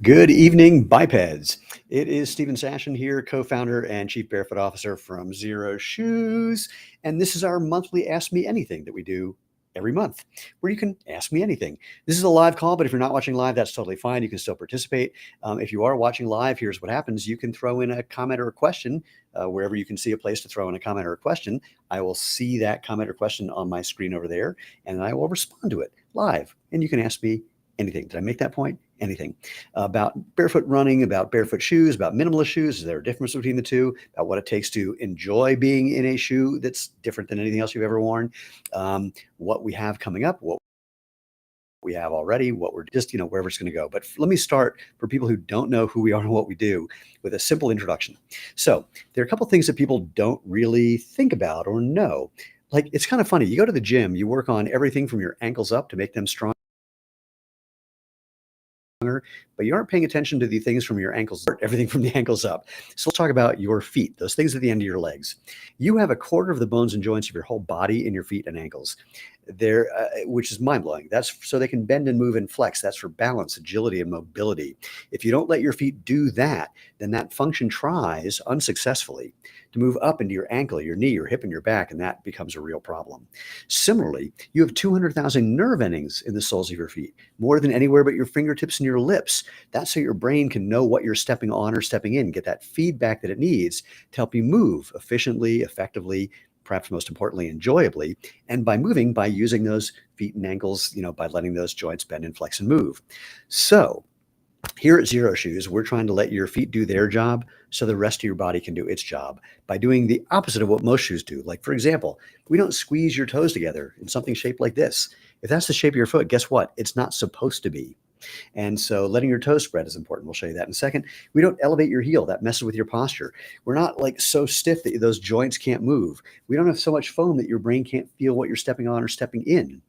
Good evening, bipeds. It is Stephen Sashen here, co-founder and chief barefoot officer from Xero Shoes. And this is our monthly Ask Me Anything that we do every month, where you can ask me anything. This is a live call, but if you're not watching live, that's totally fine. You can still participate. If you are watching live, here's what happens. You can throw in a comment or a question wherever you can see a place to throw in a comment or a question. I will see that comment or question on my screen over there, and I will respond to it live. And you can ask me anything. Did I make that point? Anything about barefoot running, about barefoot shoes, about minimalist shoes. Is there a difference between the two? About what it takes to enjoy being in a shoe that's different than anything else you've ever worn. What we have coming up, what we have already, what we're just, wherever it's going to go. But let me start for people who don't know who we are and what we do with a simple introduction. So there are a couple of things that people don't really think about or know. Like, it's kind of funny. You go to the gym, you work on everything from your ankles up to make them strong, but you aren't paying attention to the things from your ankles, everything from the ankles up. So let's talk about your feet, those things at the end of your legs. You have a quarter of the bones and joints of your whole body in your feet and ankles. Which is mind-blowing. That's so they can bend and move and flex. That's for balance, agility, and mobility. If you don't let your feet do that, then that function tries unsuccessfully to move up into your ankle, your knee, your hip, and your back, and that becomes a real problem. Similarly, you have 200,000 nerve endings in the soles of your feet, more than anywhere but your fingertips and your lips. That's so your brain can know what you're stepping on or stepping in, get that feedback that it needs to help you move efficiently, effectively, perhaps most importantly, enjoyably, and by using those feet and ankles, by letting those joints bend and flex and move. So here at Xero Shoes, we're trying to let your feet do their job so the rest of your body can do its job by doing the opposite of what most shoes do. Like, for example, we don't squeeze your toes together in something shaped like this. If that's the shape of your foot, guess what? It's not supposed to be. And so letting your toes spread is important. We'll show you that in a second. We don't elevate your heel. That messes with your posture. We're not like so stiff that those joints can't move. We don't have so much foam that your brain can't feel what you're stepping on or stepping in.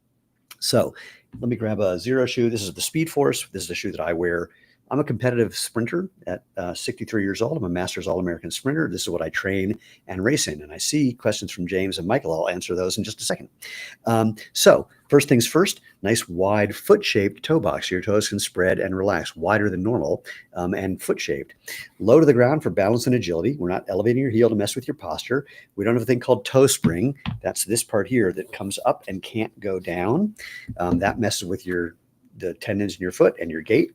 So let me grab a Xero shoe. This is the Speed Force. This is the shoe that I wear. I'm a competitive sprinter at 63 years old. I'm a Masters All-American sprinter. This is what I train and race in. And I see questions from James and Michael. I'll answer those in just a second. So first things first, nice wide foot-shaped toe box. Your toes can spread and relax, wider than normal, and foot-shaped. Low to the ground for balance and agility. We're not elevating your heel to mess with your posture. We don't have a thing called toe spring. That's this part here that comes up and can't go down. That messes with the tendons in your foot and your gait.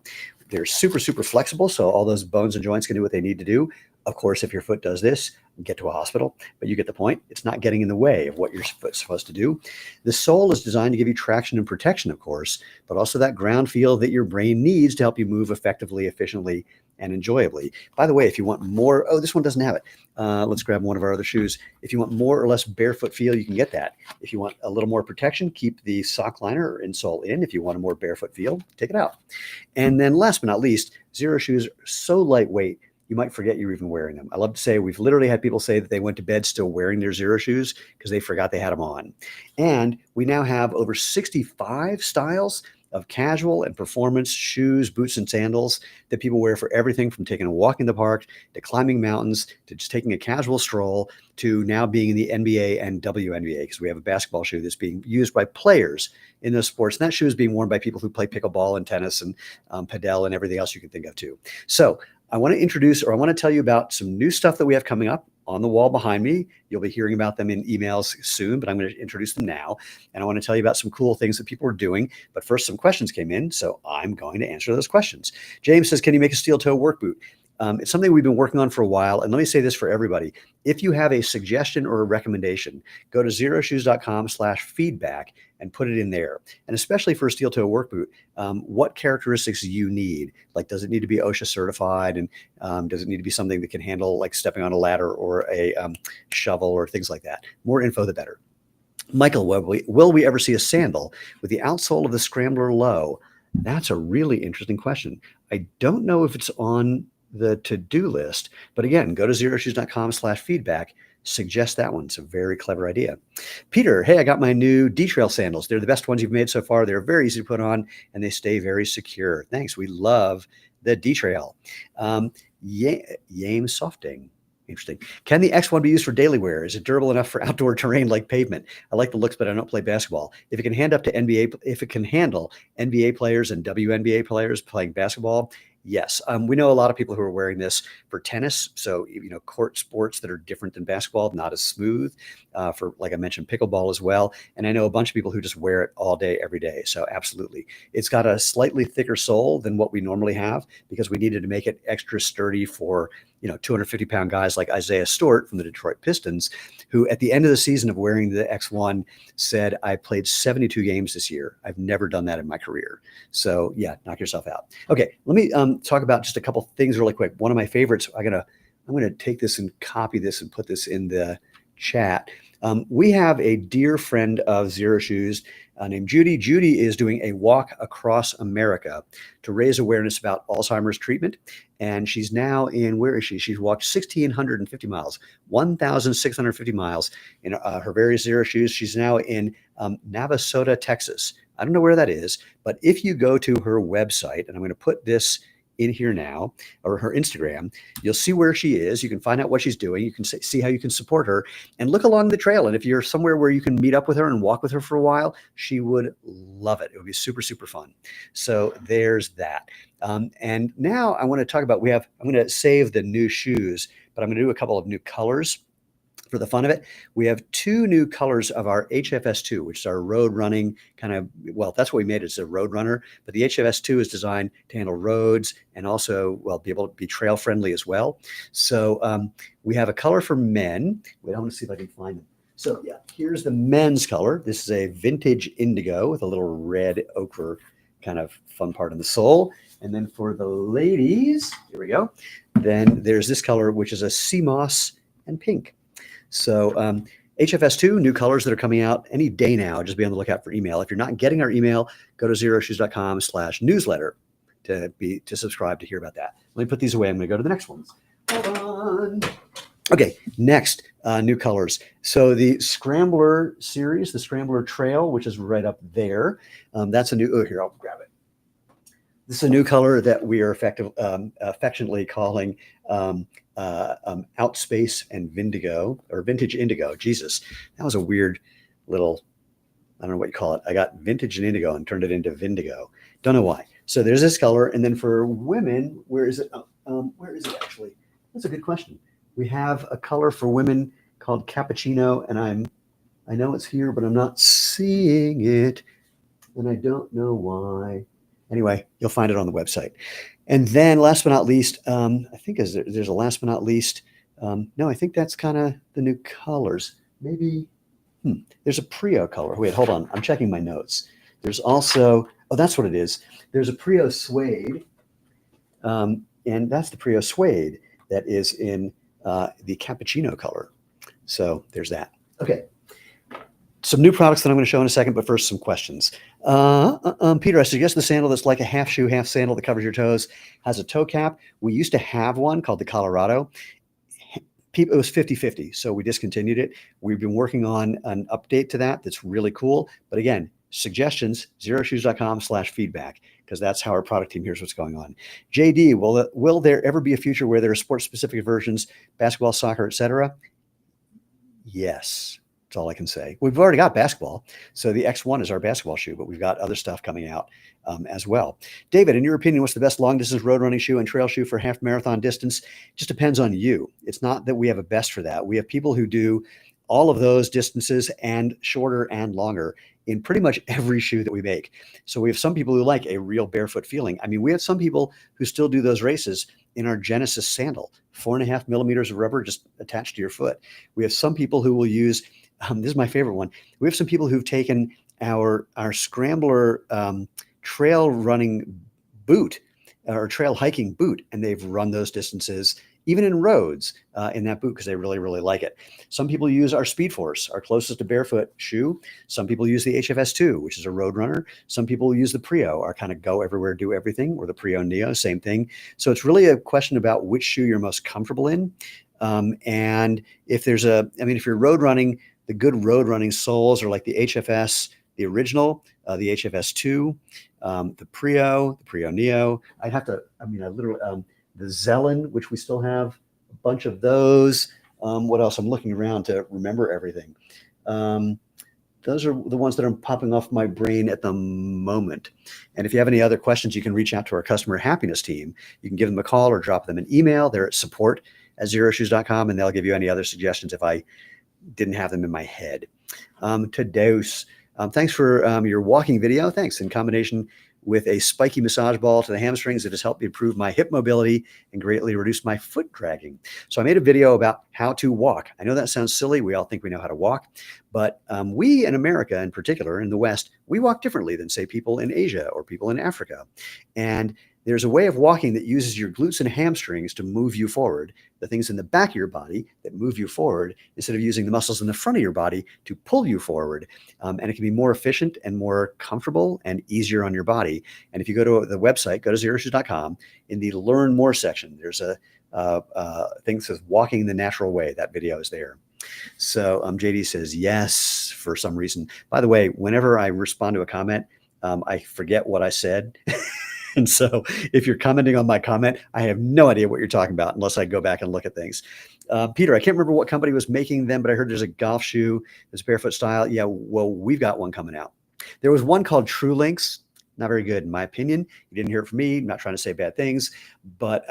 They're super, super flexible, so all those bones and joints can do what they need to do. Of course, if your foot does this, get to a hospital, but you get the point. It's not getting in the way of what your foot's supposed to do. The sole is designed to give you traction and protection, of course, but also that ground feel that your brain needs to help you move effectively, efficiently, and enjoyably. By the way, if you want more, this one doesn't have it. Let's grab one of our other shoes. If you want more or less barefoot feel, you can get that. If you want a little more protection, keep the sock liner or insole in. If you want a more barefoot feel, take it out. And then last but not least, Xero shoes are so lightweight, you might forget you're even wearing them. I love to say we've literally had people say that they went to bed still wearing their Xero shoes because they forgot they had them on. And we now have over 65 styles of casual and performance shoes, boots, and sandals that people wear for everything from taking a walk in the park to climbing mountains to just taking a casual stroll to now being in the NBA and WNBA, because we have a basketball shoe that's being used by players in those sports. And that shoe is being worn by people who play pickleball and tennis and padel and everything else you can think of too. So I want to tell you about some new stuff that we have coming up on the wall behind me. You'll be hearing about them in emails soon, but I'm going to introduce them now. And I want to tell you about some cool things that people are doing. But first, some questions came in, so I'm going to answer those questions. James says, can you make a steel toe work boot? It's something we've been working on for a while. And let me say this for everybody. If you have a suggestion or a recommendation, go to xeroshoes.com/feedback and put it in there. And especially for a steel toe work boot, what characteristics you need? Like, does it need to be OSHA certified? And does it need to be something that can handle like stepping on a ladder or a shovel or things like that? More info, the better. Michael, will we ever see a sandal with the outsole of the scrambler low? That's a really interesting question. I don't know if it's on the to-do list, but again, go to xeroshoes.com/feedback. Suggest that one. It's a very clever idea. Peter, hey, I got my new D-Trail sandals. They're the best ones you've made so far. They're very easy to put on and they stay very secure. Thanks. We love the D-Trail. Yame Softing. Interesting. Can the X1 be used for daily wear? Is it durable enough for outdoor terrain like pavement? I like the looks, but I don't play basketball. If it can handle NBA players and WNBA players playing basketball, Yes. We know a lot of people who are wearing this for tennis. So, court sports that are different than basketball, not as smooth, for, like I mentioned, pickleball as well. And I know a bunch of people who just wear it all day, every day. So absolutely. It's got a slightly thicker sole than what we normally have because we needed to make it extra sturdy for, 250-pound guys like Isaiah Stewart from the Detroit Pistons, who at the end of the season of wearing the X1 said, I played 72 games this year. I've never done that in my career. So yeah, knock yourself out. Okay, let me talk about just a couple things really quick. One of my favorites, I'm gonna take this and copy this and put this in the chat. We have a dear friend of Xero Shoes named Judy. Judy is doing a walk across America to raise awareness about Alzheimer's treatment. And she's now in, where is she? She's walked 1,650 miles, 1,650 miles in her various Xero Shoes. She's now in Navasota, Texas. I don't know where that is, but if you go to her website, and I'm going to put this in here now, or her Instagram, you'll see where she is. You can find out what she's doing. You can see how you can support her and look along the trail. And if you're somewhere where you can meet up with her and walk with her for a while, she would love it. It would be super, super fun. So there's that. And now I want to talk about, I'm going to save the new shoes, but I'm going to do a couple of new colors. For the fun of it, we have two new colors of our HFS2, which is our road running kind of, well, that's what we made it as a road runner, but the HFS2 is designed to handle roads and also, well, be able to be trail friendly as well. So we have a color for men. Wait, I want to see if I can find them. So yeah, here's the men's color. This is a vintage indigo with a little red ochre kind of fun part in the sole. And then for the ladies, here we go. Then there's this color, which is a sea moss and pink. So HFS2, new colors that are coming out any day now. Just be on the lookout for email. If you're not getting our email, go to xeroshoes.com/newsletter to subscribe to hear about that. Let me put these away. I'm going to go to the next ones. Hold on. Okay, next, new colors. So the Scrambler series, the Scrambler Trail, which is right up there. That's a new, here, I'll grab it. This is a new color that we are affectionately calling Outspace and Vindigo, or Vintage Indigo. Jesus, that was a weird little, I don't know what you call it. I got vintage and indigo and turned it into Vindigo. Don't know why. So there's this color. And then for women, where is it? Where is it actually? That's a good question. We have a color for women called Cappuccino, and I know it's here, but I'm not seeing it, and I don't know why. Anyway, you'll find it on the website. And then last but not least, I think there's a last but not least. No, I think that's kind of the new colors. Maybe there's a Prio color. Wait, hold on. I'm checking my notes. There's also, oh, that's what it is. There's a Prio suede, and that's the Prio suede that is in the Cappuccino color. So there's that. Okay. Some new products that I'm going to show in a second, but first some questions. Peter, I suggest the sandal that's like a half shoe, half sandal that covers your toes, has a toe cap. We used to have one called the Colorado. It was 50-50, so we discontinued it. We've been working on an update to that that's really cool. But again, suggestions, xeroshoes.com/feedback, because that's how our product team hears what's going on. JD, will there ever be a future where there are sports-specific versions, basketball, soccer, etc.? Yes. That's all I can say. We've already got basketball. So the X1 is our basketball shoe, but we've got other stuff coming out as well. David, in your opinion, what's the best long distance road running shoe and trail shoe for half marathon distance? It just depends on you. It's not that we have a best for that. We have people who do all of those distances and shorter and longer in pretty much every shoe that we make. So we have some people who like a real barefoot feeling. I mean, we have some people who still do those races in our Genesis sandal, 4.5 millimeters of rubber just attached to your foot. We have some people who will use, this is my favorite one. We have some people who've taken our Scrambler trail running boot or trail hiking boot, and they've run those distances even in roads in that boot because they really, really like it. Some people use our Speed Force, our closest to barefoot shoe. Some people use the HFS2, which is a road runner. Some people use the Prio, our kind of go everywhere, do everything, or the Prio Neo, same thing. So it's really a question about which shoe you're most comfortable in. And if there's if you're road running, the good road running soles are like the HFS, the original, the HFS2, the Prio Neo. The Zelen, which we still have a bunch of those. What else? I'm looking around to remember everything. The those are the ones that are popping off my brain at the moment. And if you have any other questions, you can reach out to our customer happiness team. You can give them a call or drop them an email. They're at support@xeroshoes.com, and they'll give you any other suggestions if I didn't have them in my head. Tados, thanks for your walking video. Thanks. In combination with a spiky massage ball to the hamstrings, it has helped me improve my hip mobility and greatly reduce my foot dragging. So I made a video about how to walk. I know that sounds silly. We all think we know how to walk, but we in America in particular, in the West, we walk differently than, say, people in Asia or people in Africa. And there's a way of walking that uses your glutes and hamstrings to move you forward, the things in the back of your body that move you forward, instead of using the muscles in the front of your body to pull you forward. And it can be more efficient and more comfortable and easier on your body. And if you go to the website, go to xeroshoes.com, in the Learn More section, there's a thing that says Walking the Natural Way. That video is there. So JD says yes for some reason. By the way, whenever I respond to a comment, I forget what I said. And so if you're commenting on my comment, I have no idea what you're talking about unless I go back and look at things. Peter, I can't remember what company was making them, but I heard there's a golf shoe that's barefoot style. Yeah, well, we've got one coming out. There was one called True Links. Not very good, in my opinion. You didn't hear it from me. I'm not trying to say bad things, but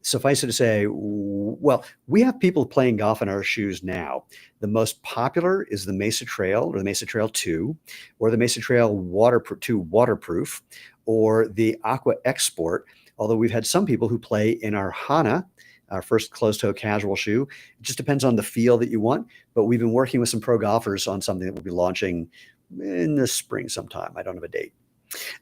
suffice it to say, well, we have people playing golf in our shoes now. The most popular is the Mesa Trail or the Mesa Trail 2, or the Mesa Trail 2 waterproof, or the Aqua X Sport. Although we've had some people who play in our Hana, our first closed-toe casual shoe. It just depends on the feel that you want. But we've been working with some pro golfers on something that we'll be launching in the spring sometime. I don't have a date.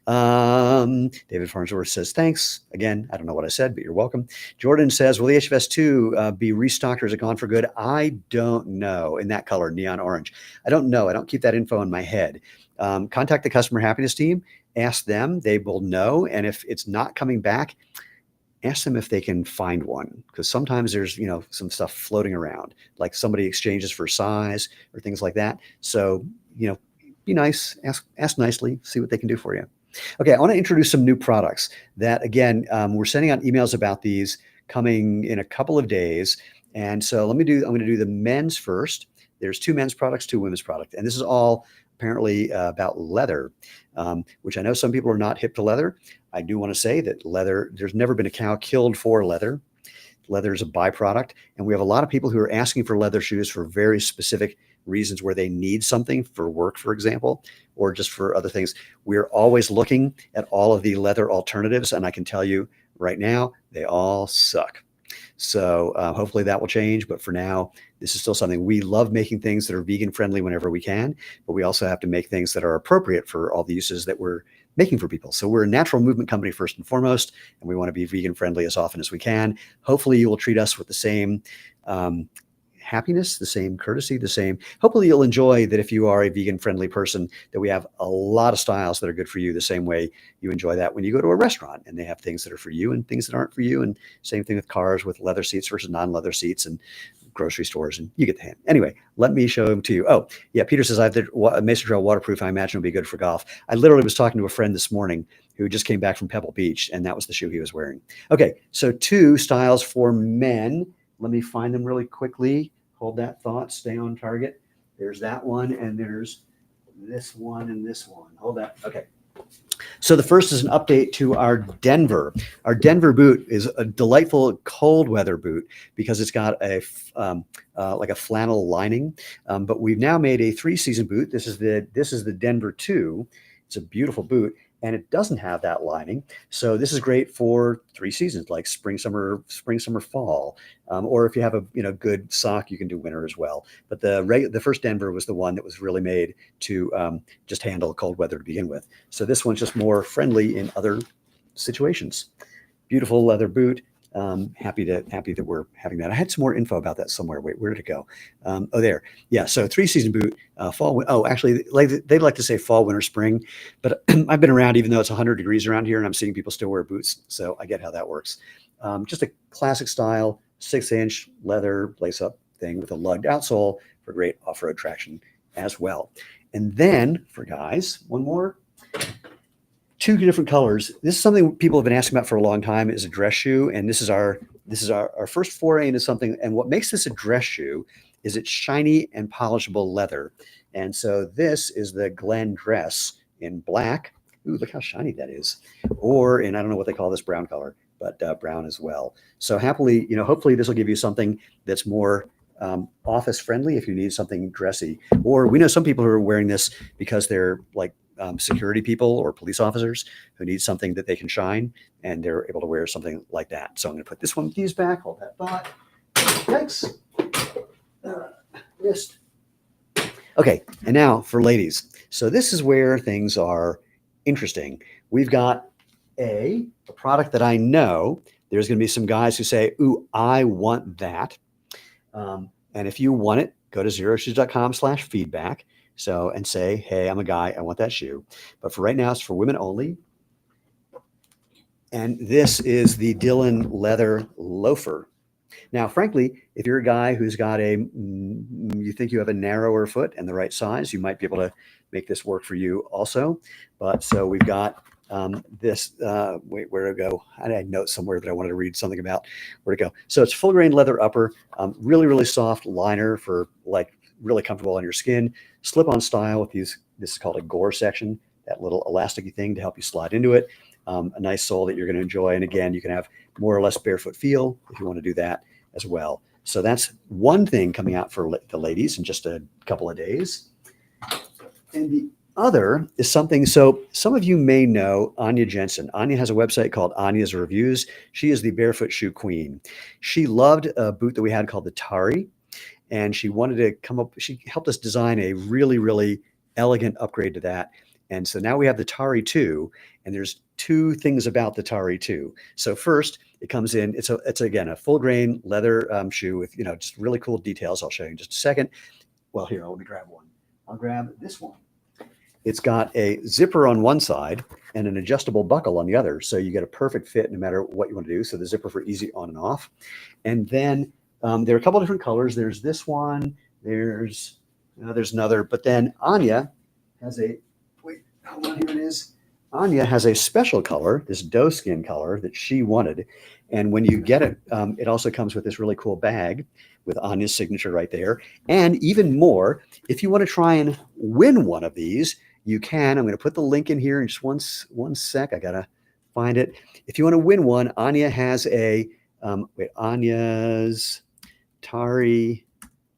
David Farnsworth says, thanks. Again, I don't know what I said, but you're welcome. Jordan says, will the HFS2 be restocked or is it gone for good? I don't know. In that color, neon orange. I don't know. I don't keep that info in my head. Contact the customer happiness team. Ask them. They will know. And if it's not coming back, ask them if they can find one, because sometimes there's, some stuff floating around, like somebody exchanges for size or things like that. So, be nice, ask nicely, see what they can do for you. Okay, I want to introduce some new products that, again, we're sending out emails about these coming in a couple of days. And so I'm going to do the men's first. There's 2 men's products, 2 women's products. And this is all apparently about leather, which I know some people are not hip to leather. I do want to say that leather, there's never been a cow killed for leather. Leather is a byproduct. And we have a lot of people who are asking for leather shoes for very specific reasons, where they need something for work, for example, or just for other things. We're always looking at all of the leather alternatives. And I can tell you right now, they all suck. So hopefully that will change. But for now, this is still something. We love making things that are vegan friendly whenever we can, but we also have to make things that are appropriate for all the uses that we're making for people. So we're a natural movement company first and foremost, and we want to be vegan friendly as often as we can. Hopefully you will treat us with the same happiness, the same courtesy, the same. Hopefully you'll enjoy that if you are a vegan friendly person, that we have a lot of styles that are good for you, the same way you enjoy that when you go to a restaurant and they have things that are for you and things that aren't for you. And same thing with cars, with leather seats versus non-leather seats, and grocery stores, and you get the hint. Anyway, let me show them to you. Oh, yeah, Peter says, I have the Mesa Trail waterproof. I imagine would be good for golf. I literally was talking to a friend this morning who just came back from Pebble Beach, and that was the shoe he was wearing. Okay, so 2 styles for men. Let me find them really quickly. Hold that thought. Stay on target. There's that one, and there's this one and this one. Hold that. Okay. So the first is an update to our Denver. Our Denver boot is a delightful cold weather boot because it's got a like a flannel lining. But we've now made a 3-season boot. This is the Denver 2. It's a beautiful boot, and it doesn't have that lining. So this is great for 3 seasons, like spring, summer, fall. Or if you have a good sock, you can do winter as well. But the first Denver was the one that was really made to just handle cold weather to begin with. So this one's just more friendly in other situations. Beautiful leather boot. Happy that we're having that. I had some more info about that somewhere. Wait, where did it go? Oh, there. Yeah. So 3-season boot, fall. Oh, actually, they'd like to say fall, winter, spring, but I've been around, even though it's 100 degrees around here, and I'm seeing people still wear boots. So I get how that works. Just a classic style, 6-inch leather lace-up thing with a lugged outsole for great off-road traction as well. And then for guys, one more. 2 different colors. This is something people have been asking about for a long time, is a dress shoe. And this is our first foray into something. And what makes this a dress shoe is it's shiny and polishable leather. And so this is the Glen dress in black. Ooh, look how shiny that is. Or in, I don't know what they call this brown color, but brown as well. So happily, hopefully this will give you something that's more office friendly if you need something dressy. Or we know some people who are wearing this because they're like security people or police officers who need something that they can shine, and they're able to wear something like that. So I'm going to put this one with these back, hold that thought. Thanks. Missed. Okay, and now for ladies. So this is where things are interesting. We've got a product that I know there's going to be some guys who say, ooh, I want that. And if you want it, go to xeroshoes.com/feedback. So, and say, hey, I'm a guy, I want that shoe. But for right now, it's for women only. And this is the Dylan leather loafer. Now, frankly, if you're a guy who's got you think you have a narrower foot and the right size, you might be able to make this work for you also. But so we've got this, wait, where to go? I had a note somewhere that I wanted to read something about where to go. So it's full grain leather upper, really, really soft liner for like really comfortable on your skin, slip-on style with these, this is called a gore section, that little elasticy thing to help you slide into it. A nice sole that you're going to enjoy. And again, you can have more or less barefoot feel if you want to do that as well. So that's one thing coming out for the ladies in just a couple of days. And the other is something, so some of you may know Anya Jensen. Anya has a website called Anya's Reviews. She is the barefoot shoe queen. She loved a boot that we had called the Tari, and she wanted to come up, she helped us design a really, really elegant upgrade to that. And so now we have the Tari 2, and there's two things about the Tari 2. So first, it comes in, it's again, a full grain leather shoe with, just really cool details. I'll show you in just a second. Well, here, let me grab one. I'll grab this one. It's got a zipper on one side and an adjustable buckle on the other. So you get a perfect fit no matter what you want to do. So the zipper for easy on and off. And then there are a couple different colors. There's this one, there's another, but then Anya has a, wait, hold on, here it is. Anya has a special color, this doe skin color that she wanted. And when you get it, it also comes with this really cool bag with Anya's signature right there. And even more, if you want to try and win one of these, you can. I'm going to put the link in here in just one sec. I got to find it. If you want to win one, Anya has a, Anya's Tari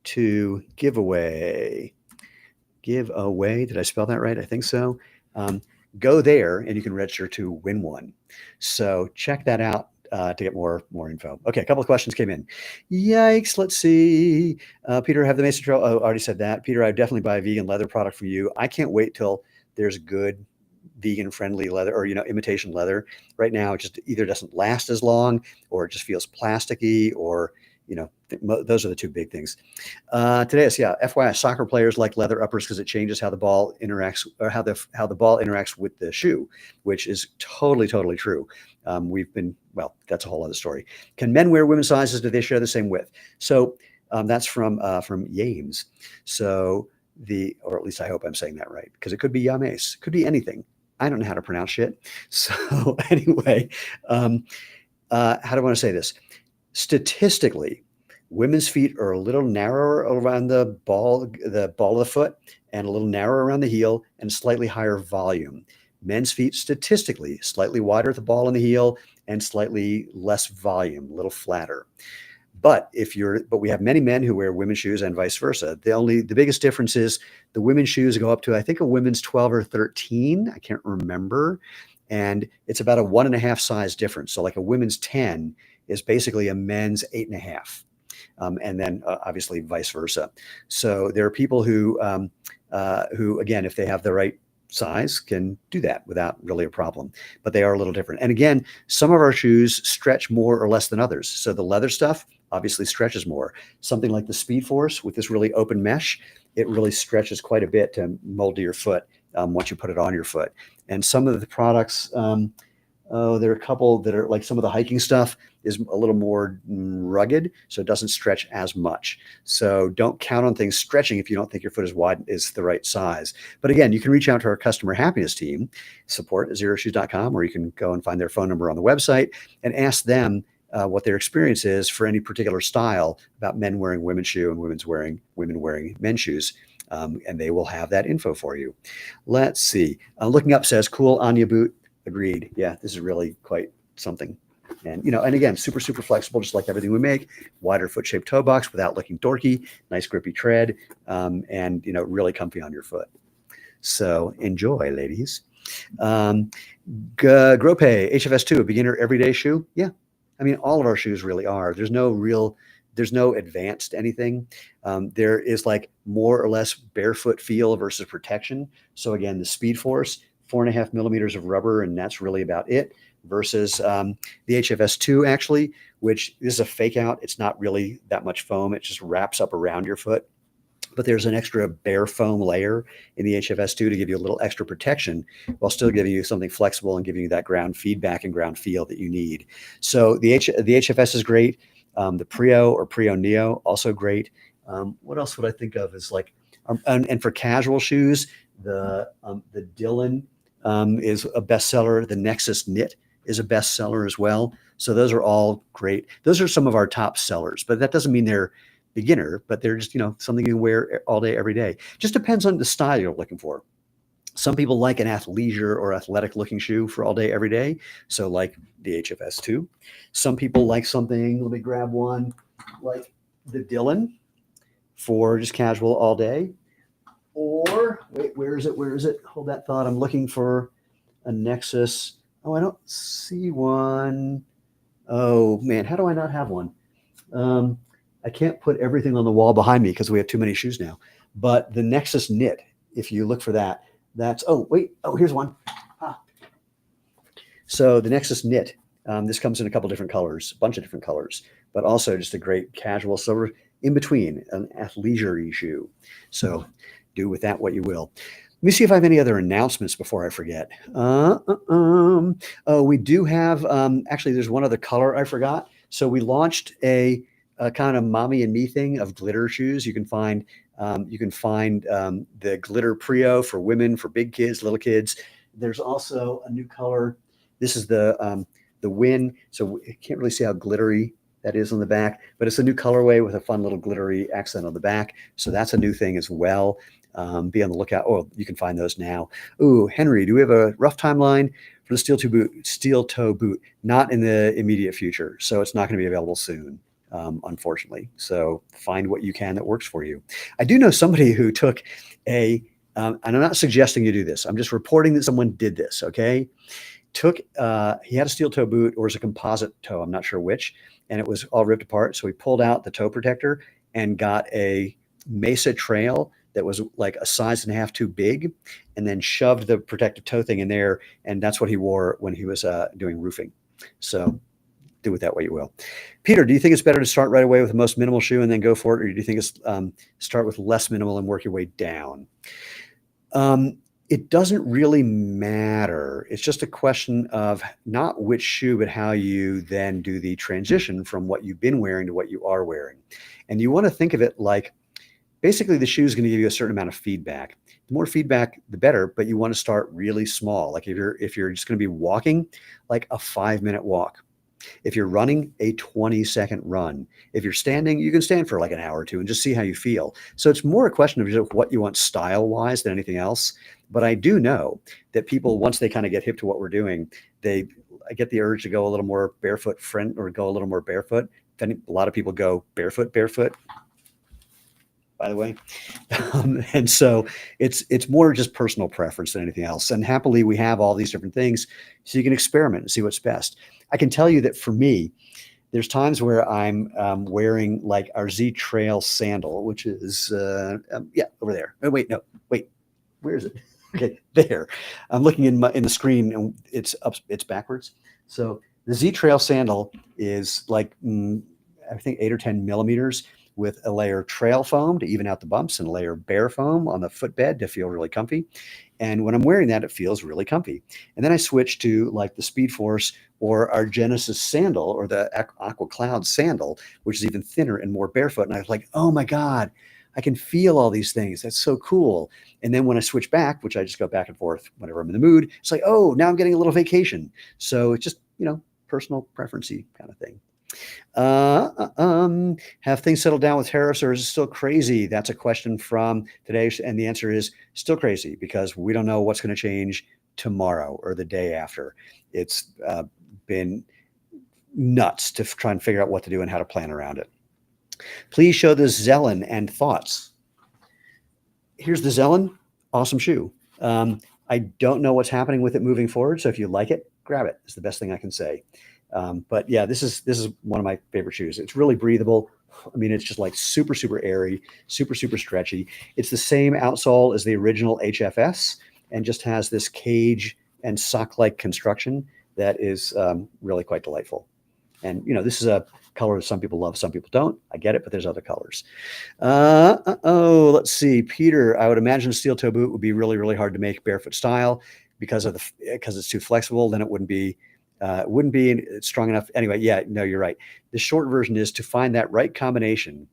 2 giveaway. Giveaway. Did I spell that right? I think so. Go there and you can register to win one. So check that out to get more info. Okay, a couple of questions came in. Yikes, let's see. Peter, have the Mason Trail. Oh, I already said that. Peter, I would definitely buy a vegan leather product from you. I can't wait till there's good vegan friendly leather or, imitation leather. Right now, it just either doesn't last as long or it just feels plasticky or, those are the two big things. Today is, FYI, soccer players like leather uppers because it changes how the ball interacts or how the ball interacts with the shoe, which is totally, totally true. Well, that's a whole other story. Can men wear women's sizes? Do they share the same width? So that's from Yames. So or at least I hope I'm saying that right, because it could be Yames, it could be anything. I don't know how to pronounce shit. So anyway, how do I want to say this? Statistically, women's feet are a little narrower around the ball of the foot and a little narrower around the heel and slightly higher volume. Men's feet statistically slightly wider at the ball and the heel and slightly less volume, a little flatter. But we have many men who wear women's shoes and vice versa. The biggest difference is the women's shoes go up to, I think, a women's 12 or 13. I can't remember. And it's about a 1.5 size difference. So like a women's 10 is basically a men's 8.5. And then obviously vice versa. So there are people who again, if they have the right size, can do that without really a problem, but they are a little different. And again, some of our shoes stretch more or less than others. So the leather stuff obviously stretches more. Something like the Speed Force with this really open mesh, it really stretches quite a bit to mold to your foot once you put it on your foot. And some of the products, there are a couple that are like some of the hiking stuff is a little more rugged, so it doesn't stretch as much. So don't count on things stretching if you don't think your foot is the right size. But again, you can reach out to our customer happiness team, support@xeroshoes.com, or you can go and find their phone number on the website and ask them what their experience is for any particular style about men wearing women's shoe and women wearing men's shoes. and they will have that info for you. Let's see. Looking Up says, cool Anya boot. Agreed. Yeah, this is really quite something. And, and again, super, super flexible, just like everything we make. Wider foot-shaped toe box without looking dorky, nice grippy tread, and, really comfy on your foot. So enjoy, ladies. Grope, HFS2, a beginner everyday shoe. Yeah. I mean, all of our shoes really are. There's no advanced anything. There is like more or less barefoot feel versus protection. So again, the Speed Force, 4.5 millimeters of rubber, and that's really about it, versus the HFS2 actually, which is a fake out. It's not really that much foam. It just wraps up around your foot. But there's an extra bare foam layer in the HFS2 to give you a little extra protection while still giving you something flexible and giving you that ground feedback and ground feel that you need. So the HFS is great. The Prio or Prio Neo, also great. What else would I think of as like, and for casual shoes, the Dylan is a bestseller. The Nexus Knit is a bestseller as well. So those are all great. Those are some of our top sellers, but that doesn't mean they're beginner, but they're just, something you can wear all day, every day. Just depends on the style you're looking for. Some people like an athleisure or athletic looking shoe for all day, every day. So like the HFS2. Some people like something, let me grab one, like the Dylan for just casual all day. Or wait, where is it? Hold that thought. I'm looking for a Nexus. Oh, I don't see one. Oh man, how do I not have one? I can't put everything on the wall behind me because we have too many shoes now. But the Nexus Knit, if you look for that, here's one. So the Nexus Knit, this comes in a couple different colors, a bunch of different colors, but also just a great casual silver in between, an athleisure shoe. So do with that what you will. Let me see if I have any other announcements before I forget. Oh, we do have, actually, there's one other color I forgot. So we launched a kind of mommy and me thing of glitter shoes. You can find the glitter Prio for women, for big kids, little kids. There's also a new color. This is the Win. So you can't really see how glittery that is on the back, but it's a new colorway with a fun little glittery accent on the back. So that's a new thing as well. Be on the lookout. Oh, you can find those now. Ooh, Henry, do we have a rough timeline for the steel toe boot? Not in the immediate future. So it's not going to be available soon, unfortunately. So find what you can that works for you. I do know somebody who took and I'm not suggesting you do this. I'm just reporting that someone did this. Okay. He had a steel toe boot, or it was a composite toe. I'm not sure which, and it was all ripped apart. So he pulled out the toe protector and got a Mesa Trail that was like a size and a half too big, and then shoved the protective toe thing in there. And that's what he wore when he was doing roofing. So do with that what you will. Peter, do you think it's better to start right away with the most minimal shoe and then go for it? Or do you think it's start with less minimal and work your way down? It doesn't really matter. It's just a question of not which shoe, but how you then do the transition from what you've been wearing to what you are wearing. And you want to think of it like, basically the shoe is going to give you a certain amount of feedback. The more feedback, the better, but you want to start really small. Like if you're just going to be walking, like a 5-minute walk. If you're running, a 20-second run. If you're standing, you can stand for like an hour or two and just see how you feel. So it's more a question of just what you want style-wise than anything else. But I do know that people, once they kind of get hip to what we're doing, I get the urge to go a little more barefoot or go a little more barefoot. Then a lot of people go barefoot, by the way. And so it's more just personal preference than anything else. And happily, we have all these different things so you can experiment and see what's best. I can tell you that for me, there's times where I'm wearing like our Z Trail sandal, which is, over there. Oh, wait, where is it? Okay, there. I'm looking in the screen and it's backwards. So the Z Trail sandal is like, I think 8 or 10 millimeters, with a layer of trail foam to even out the bumps and a layer of bare foam on the footbed to feel really comfy. And when I'm wearing that, it feels really comfy. And then I switch to like the Speed Force or our Genesis sandal or the Aqua Cloud sandal, which is even thinner and more barefoot. And I was like, oh my God, I can feel all these things. That's so cool. And then when I switch back, which I just go back and forth whenever I'm in the mood, it's like, oh, now I'm getting a little vacation. So it's just, personal preference-y kind of thing. Have things settled down with tariffs, or is it still crazy? That's a question from today. And the answer is still crazy because we don't know what's going to change tomorrow or the day after. It's been nuts to try and figure out what to do and how to plan around it. Please show the Zelen and thoughts. Here's the Zelen. Awesome shoe. I don't know what's happening with it moving forward. So if you like it, grab it. It's the best thing I can say. But yeah, this is one of my favorite shoes. It's really breathable. I mean, it's just like super, super airy, super, super stretchy. It's the same outsole as the original HFS and just has this cage and sock-like construction that is really quite delightful. And, this is a color some people love, some people don't. I get it, but there's other colors. Let's see. Peter, I would imagine a steel toe boot would be really, really hard to make barefoot style because it's too flexible. Then it wouldn't be strong enough. Anyway, yeah, no, you're right. The short version is to find that right combination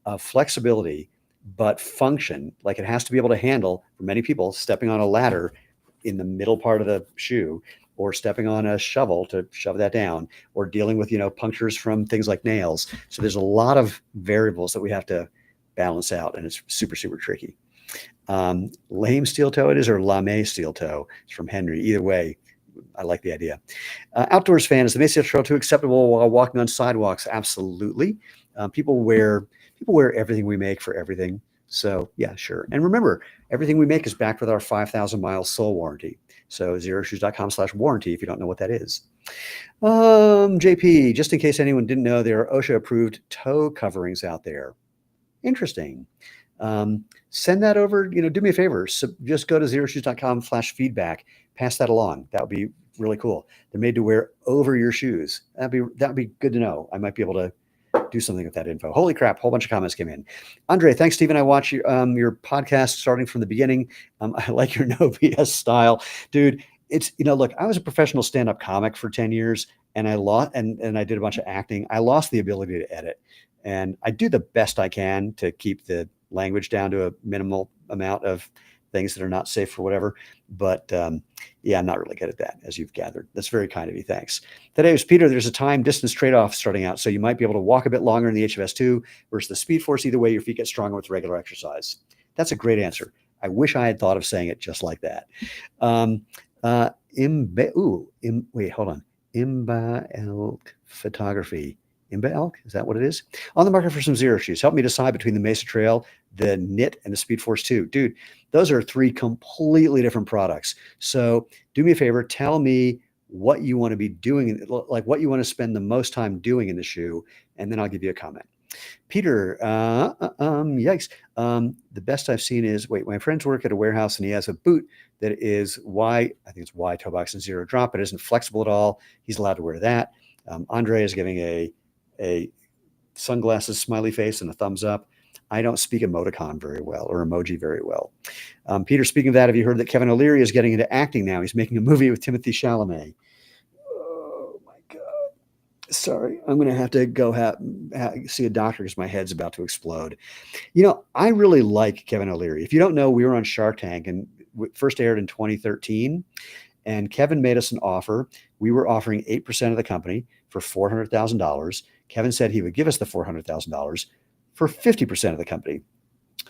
of flexibility, but function. Like it has to be able to handle, for many people, stepping on a ladder in the middle part of the shoe, or stepping on a shovel to shove that down, or dealing with, punctures from things like nails. So there's a lot of variables that we have to balance out, and it's super, super tricky. Lame steel toe it is, or lame steel toe. It's from Henry. Either way, I like the idea. Outdoors fan, is the Mesa Trail too acceptable while walking on sidewalks? Absolutely. People wear everything we make for everything. So yeah, sure. And remember, everything we make is backed with our 5,000-mile sole warranty. So xeroshoes.com/warranty if you don't know what that is. JP, just in case anyone didn't know, there are OSHA approved toe coverings out there. Interesting. Send that over, do me a favor. So just go to xeroshoes.com/feedback, pass that along. That would be really cool. They're made to wear over your shoes. That'd be good to know. I might be able to do something with that info. Holy crap, a whole bunch of comments came in. Andre, thanks, Stephen. I watch your podcast starting from the beginning. I like your no BS style. Dude, it's, look, I was a professional stand-up comic for 10 years and I did a bunch of acting. I lost the ability to edit, and I do the best I can to keep the language down to a minimal amount of things that are not safe for whatever. But yeah, I'm not really good at that, as you've gathered. That's very kind of you. Thanks. Today was Peter. There's a time distance trade-off starting out. So you might be able to walk a bit longer in the HFS2 versus the Speed Force. Either way, your feet get stronger with regular exercise. That's a great answer. I wish I had thought of saying it just like that. Wait, hold on. Imba Elk Photography. Imba Elk? Is that what it is? On the market for some Xero shoes. Help me decide between the Mesa Trail, the Knit, and the Speed Force 2. Dude, those are three completely different products. So do me a favor. Tell me what you want to be doing, like what you want to spend the most time doing in the shoe, and then I'll give you a comment. Peter, yikes. The best I've seen is, my friends work at a warehouse and he has a boot that is I think it's Y toe box and zero drop. It isn't flexible at all. He's allowed to wear that. Andre is giving a sunglasses smiley face and a thumbs up. I don't speak emoticon very well, or emoji very well. Peter, speaking of that, have you heard that Kevin O'Leary is getting into acting now? He's making a movie with Timothy Chalamet. Oh my God. Sorry, I'm going to have to go see a doctor because my head's about to explode. I really like Kevin O'Leary. If you don't know, we were on Shark Tank and first aired in 2013. And Kevin made us an offer. We were offering 8% of the company for $400,000. Kevin said he would give us the $400,000 for 50% of the company.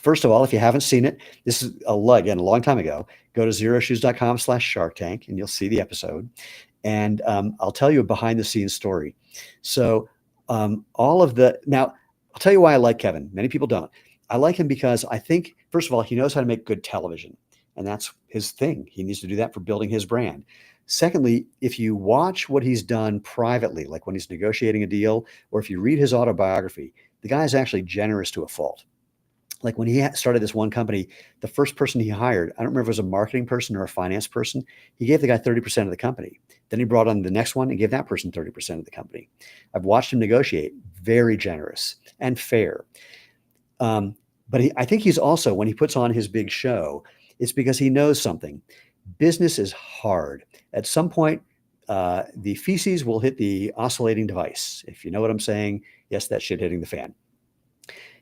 First of all, if you haven't seen it, this is a long time ago. Go to xeroshoes.com/Shark Tank and you'll see the episode. And I'll tell you a behind the scenes story. So now I'll tell you why I like Kevin. Many people don't. I like him because I think, first of all, he knows how to make good television. And that's his thing. He needs to do that for building his brand. Secondly, if you watch what he's done privately, like when he's negotiating a deal, or if you read his autobiography, the guy is actually generous to a fault. Like when he started this one company, the first person he hired, I don't remember if it was a marketing person or a finance person, he gave the guy 30% of the company. Then he brought on the next one and gave that person 30% of the company. I've watched him negotiate, very generous and fair. But I think he's also, when he puts on his big show, it's because he knows something. Business is hard. At some point, the feces will hit the oscillating device. If you know what I'm saying, yes, that shit hitting the fan.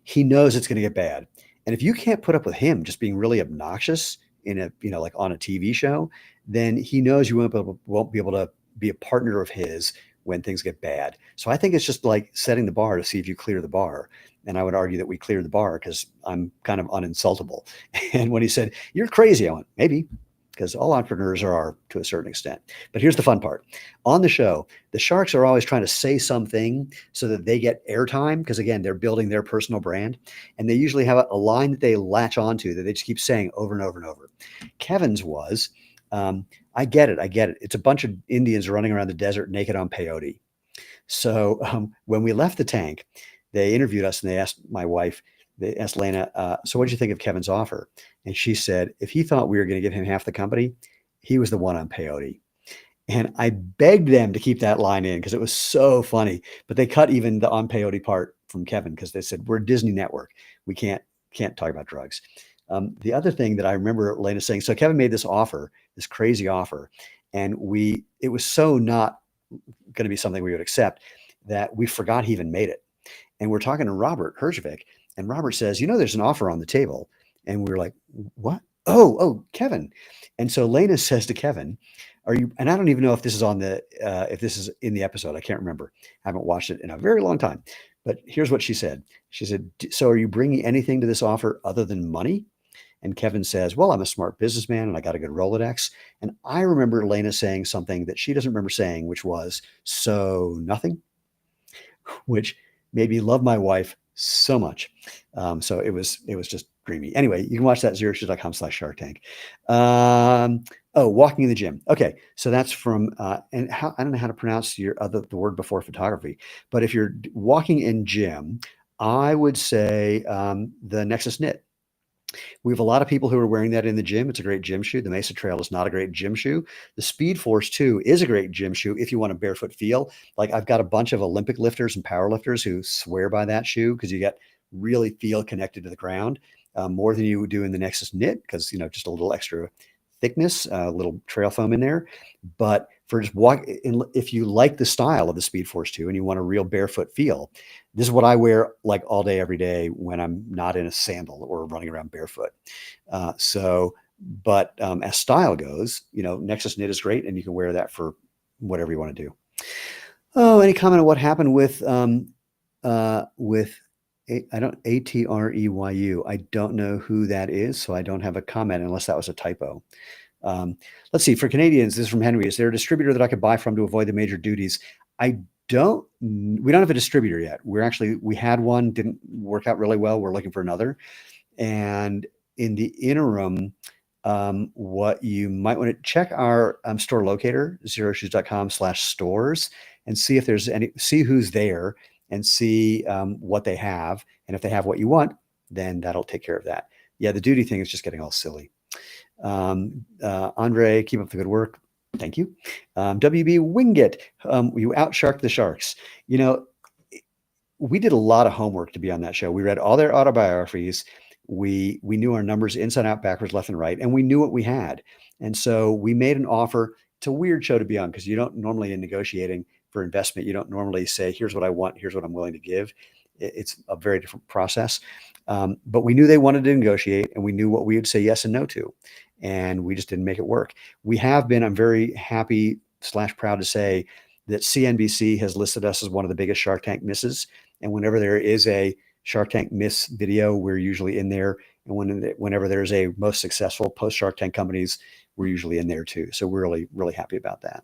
He knows it's going to get bad. And if you can't put up with him just being really obnoxious like on a TV show, then he knows you won't be able to be a partner of his when things get bad. So I think it's just like setting the bar to see if you clear the bar. And I would argue that we cleared the bar because I'm kind of uninsultable. And when he said, "You're crazy," I went, maybe, because all entrepreneurs are to a certain extent. But here's the fun part. On the show, the sharks are always trying to say something so that they get airtime, because again, they're building their personal brand. And they usually have a line that they latch onto that they just keep saying over and over and over. Kevin's was, I get it. It's a bunch of Indians running around the desert naked on peyote. So when we left the tank, they interviewed us and they asked my wife, they asked Lena, so what did you think of Kevin's offer? And she said, if he thought we were going to give him half the company, he was the one on peyote. And I begged them to keep that line in because it was so funny. But they cut even the on peyote part from Kevin because they said, we're a Disney network. We can't talk about drugs. The other thing that I remember Lena saying, so Kevin made this offer, this crazy offer, and it was so not going to be something we would accept that we forgot he even made it. And we're talking to Robert Herjavec, and Robert says, there's an offer on the table. And we were like, what? Oh, Kevin. And so Lena says to Kevin, and I don't even know if this is if this is in the episode. I can't remember. I haven't watched it in a very long time. But here's what she said. She said, so are you bringing anything to this offer other than money? And Kevin says, well, I'm a smart businessman and I got a good Rolodex. And I remember Lena saying something that she doesn't remember saying, which was, so nothing, which made me love my wife so much. So it was just dreamy. Anyway, you can watch that xeroshoes.com/Shark Tank. Walking in the gym. Okay. So that's from, I don't know how to pronounce the word before photography, but if you're walking in gym, I would say the Nexus Knit. We have a lot of people who are wearing that in the gym. It's a great gym shoe. The Mesa Trail is not a great gym shoe. The Speed Force 2 is a great gym shoe if you want a barefoot feel. Like I've got a bunch of Olympic lifters and power lifters who swear by that shoe because you get really feel connected to the ground more than you would do in the Nexus Knit because, just a little extra thickness, a little trail foam in there. But for just if you like the style of the Speed Force 2 and you want a real barefoot feel, this is what I wear like all day, every day when I'm not in a sandal or running around barefoot. But as style goes, Nexus Knit is great and you can wear that for whatever you want to do. Oh, any comment on what happened with ATREYU? I don't know who that is, so I don't have a comment unless that was a typo. Let's see. For Canadians, this is from Henry. Is there a distributor that I could buy from to avoid the major duties? We don't have a distributor yet. We had one, didn't work out really well. We're looking for another. And in the interim, what you might want to check our store locator, xeroshoes.com/stores, and see if there's see who's there and see what they have. And if they have what you want, then that'll take care of that. Yeah, the duty thing is just getting all silly. Andre, keep up the good work. Thank you. WB Wingit, you outsharked the sharks. We did a lot of homework to be on that show. We read all their autobiographies. We knew our numbers inside out, backwards, left and right, and we knew what we had. And so we made an offer. It's a weird show to be on because you don't normally, in negotiating for investment, you don't normally say, here's what I want, here's what I'm willing to give. It's a very different process. But we knew they wanted to negotiate and we knew what we would say yes and no to. And we just didn't make it work. I'm very happy / proud to say that CNBC has listed us as one of the biggest Shark Tank misses. And whenever there is a Shark Tank miss video, we're usually in there. And whenever there's a most successful post Shark Tank companies, we're usually in there too. So we're really, really happy about that.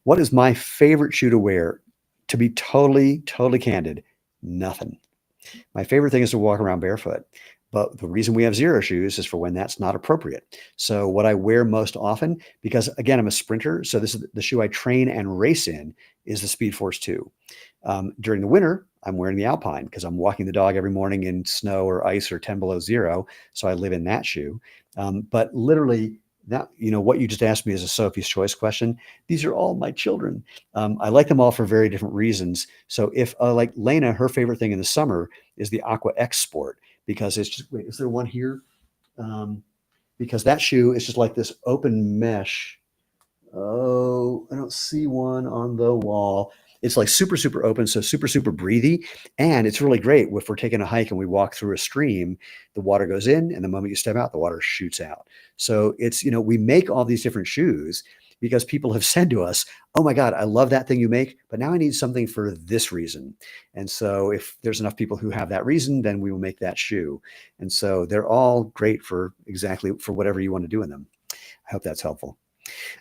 What is my favorite shoe to wear? To be totally, totally candid, nothing. My favorite thing is to walk around barefoot. But the reason we have Xero shoes is for when that's not appropriate. So what I wear most often, because again, I'm a sprinter, so this is the shoe I train and race in, is the Speed Force 2. During the winter, I'm wearing the Alpine because I'm walking the dog every morning in snow or ice or 10 below zero. So I live in that shoe. But literally, that, what you just asked me is a Sophie's Choice question. These are all my children. I like them all for very different reasons. So if like Lena, her favorite thing in the summer is the Aqua X Sport. Because it's just, wait, is there one here? Because that shoe is just like this open mesh. Oh, I don't see one on the wall. It's like super, super open. So super, super breathy. And it's really great if we're taking a hike and we walk through a stream, the water goes in and the moment you step out, the water shoots out. So it's, we make all these different shoes because people have said to us, oh my God, I love that thing you make, but now I need something for this reason. And so if there's enough people who have that reason, then we will make that shoe. And so they're all great for exactly for whatever you want to do in them. I hope that's helpful.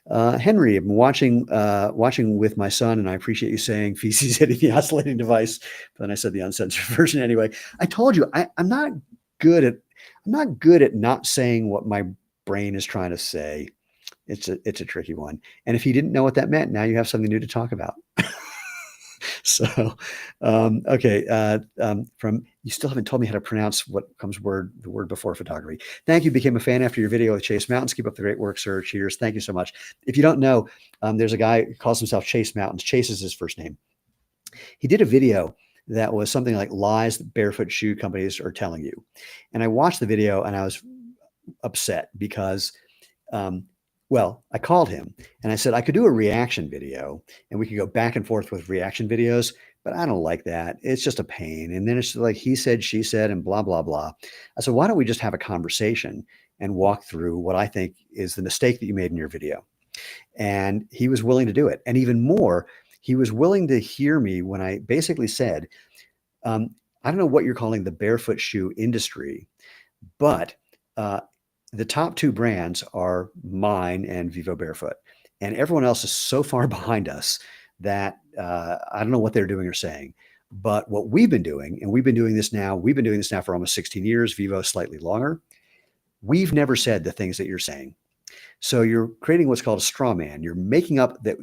Henry, I've been watching with my son, and I appreciate you saying feces hitting the oscillating device. But then I said the uncensored version anyway. I told you I'm not good at not saying what my brain is trying to say. It's a tricky one. And if you didn't know what that meant, now you have something new to talk about. So, okay. From you still haven't told me how to pronounce what comes the word before photography. Thank you. Became a fan after your video with Chase Mountains. Keep up the great work, sir. Cheers. Thank you so much. If you don't know, there's a guy who calls himself Chase Mountains. Chase is his first name. He did a video that was something like lies that barefoot shoe companies are telling you. And I watched the video and I was upset because, well, I called him and I said, I could do a reaction video and we could go back and forth with reaction videos, but I don't like that. It's just a pain. And then it's like he said, she said, and blah, blah, blah. I said, why don't we just have a conversation and walk through what I think is the mistake that you made in your video? And he was willing to do it. And even more, he was willing to hear me when I basically said, I don't know what you're calling the barefoot shoe industry, but the top two brands are mine and Vivo Barefoot, and everyone else is so far behind us that I don't know what they're doing or saying. But what we've been doing, and we've been doing this now for almost 16 years, Vivo slightly longer. We've never said the things that you're saying. So you're creating what's called a straw man. You're making up that,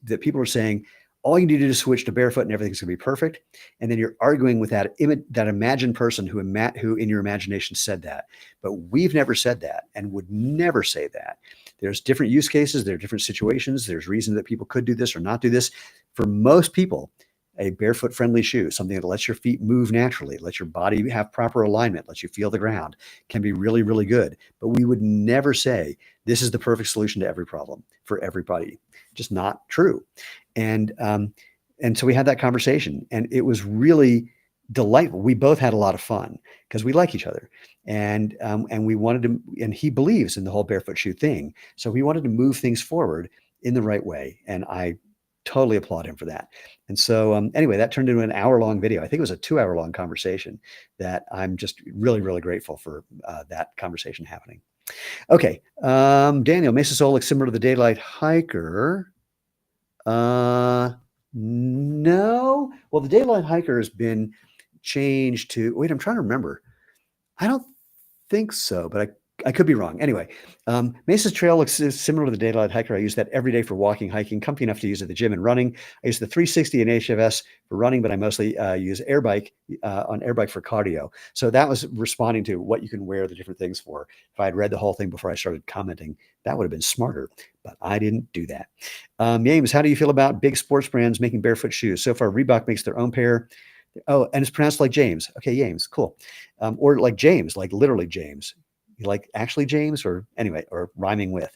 that people are saying, all you need to do is switch to barefoot and everything's going to be perfect. And then you're arguing with that imagined person who in your imagination said that. But we've never said that and would never say that. There's different use cases. There are different situations. There's reasons that people could do this or not do this. For most people, a barefoot friendly shoe, something that lets your feet move naturally, lets your body have proper alignment, lets you feel the ground, can be really, really good. But we would never say this is the perfect solution to every problem for everybody. Just not true. And so we had that conversation and it was really delightful. We both had a lot of fun because we like each other and we wanted to, and he believes in the whole barefoot shoe thing. So we wanted to move things forward in the right way. And I totally applaud him for that. And so anyway, that turned into an hour-long video. I think it was a 2-hour-long conversation that I'm just really, really grateful for that conversation happening. Okay. Daniel, Mesa Soul looks similar to the Daylight Hiker. No. Well, the Daylight Hiker has been changed to, wait, I'm trying to remember. I don't think so, but I could be wrong. Anyway, Mesa's Trail looks similar to the Daylight Hiker. I use that every day for walking, hiking, comfy enough to use at the gym and running. I use the 360 and HFS for running, but I mostly use Airbike on Airbike for cardio. So that was responding to what you can wear the different things for. If I had read the whole thing before I started commenting, that would have been smarter, but I didn't do that. James, how do you feel about big sports brands making barefoot shoes? So far, Reebok makes their own pair. Oh, and it's pronounced like James. Okay, James, cool. Or like James, like literally James. Like actually James, or anyway, or rhyming with.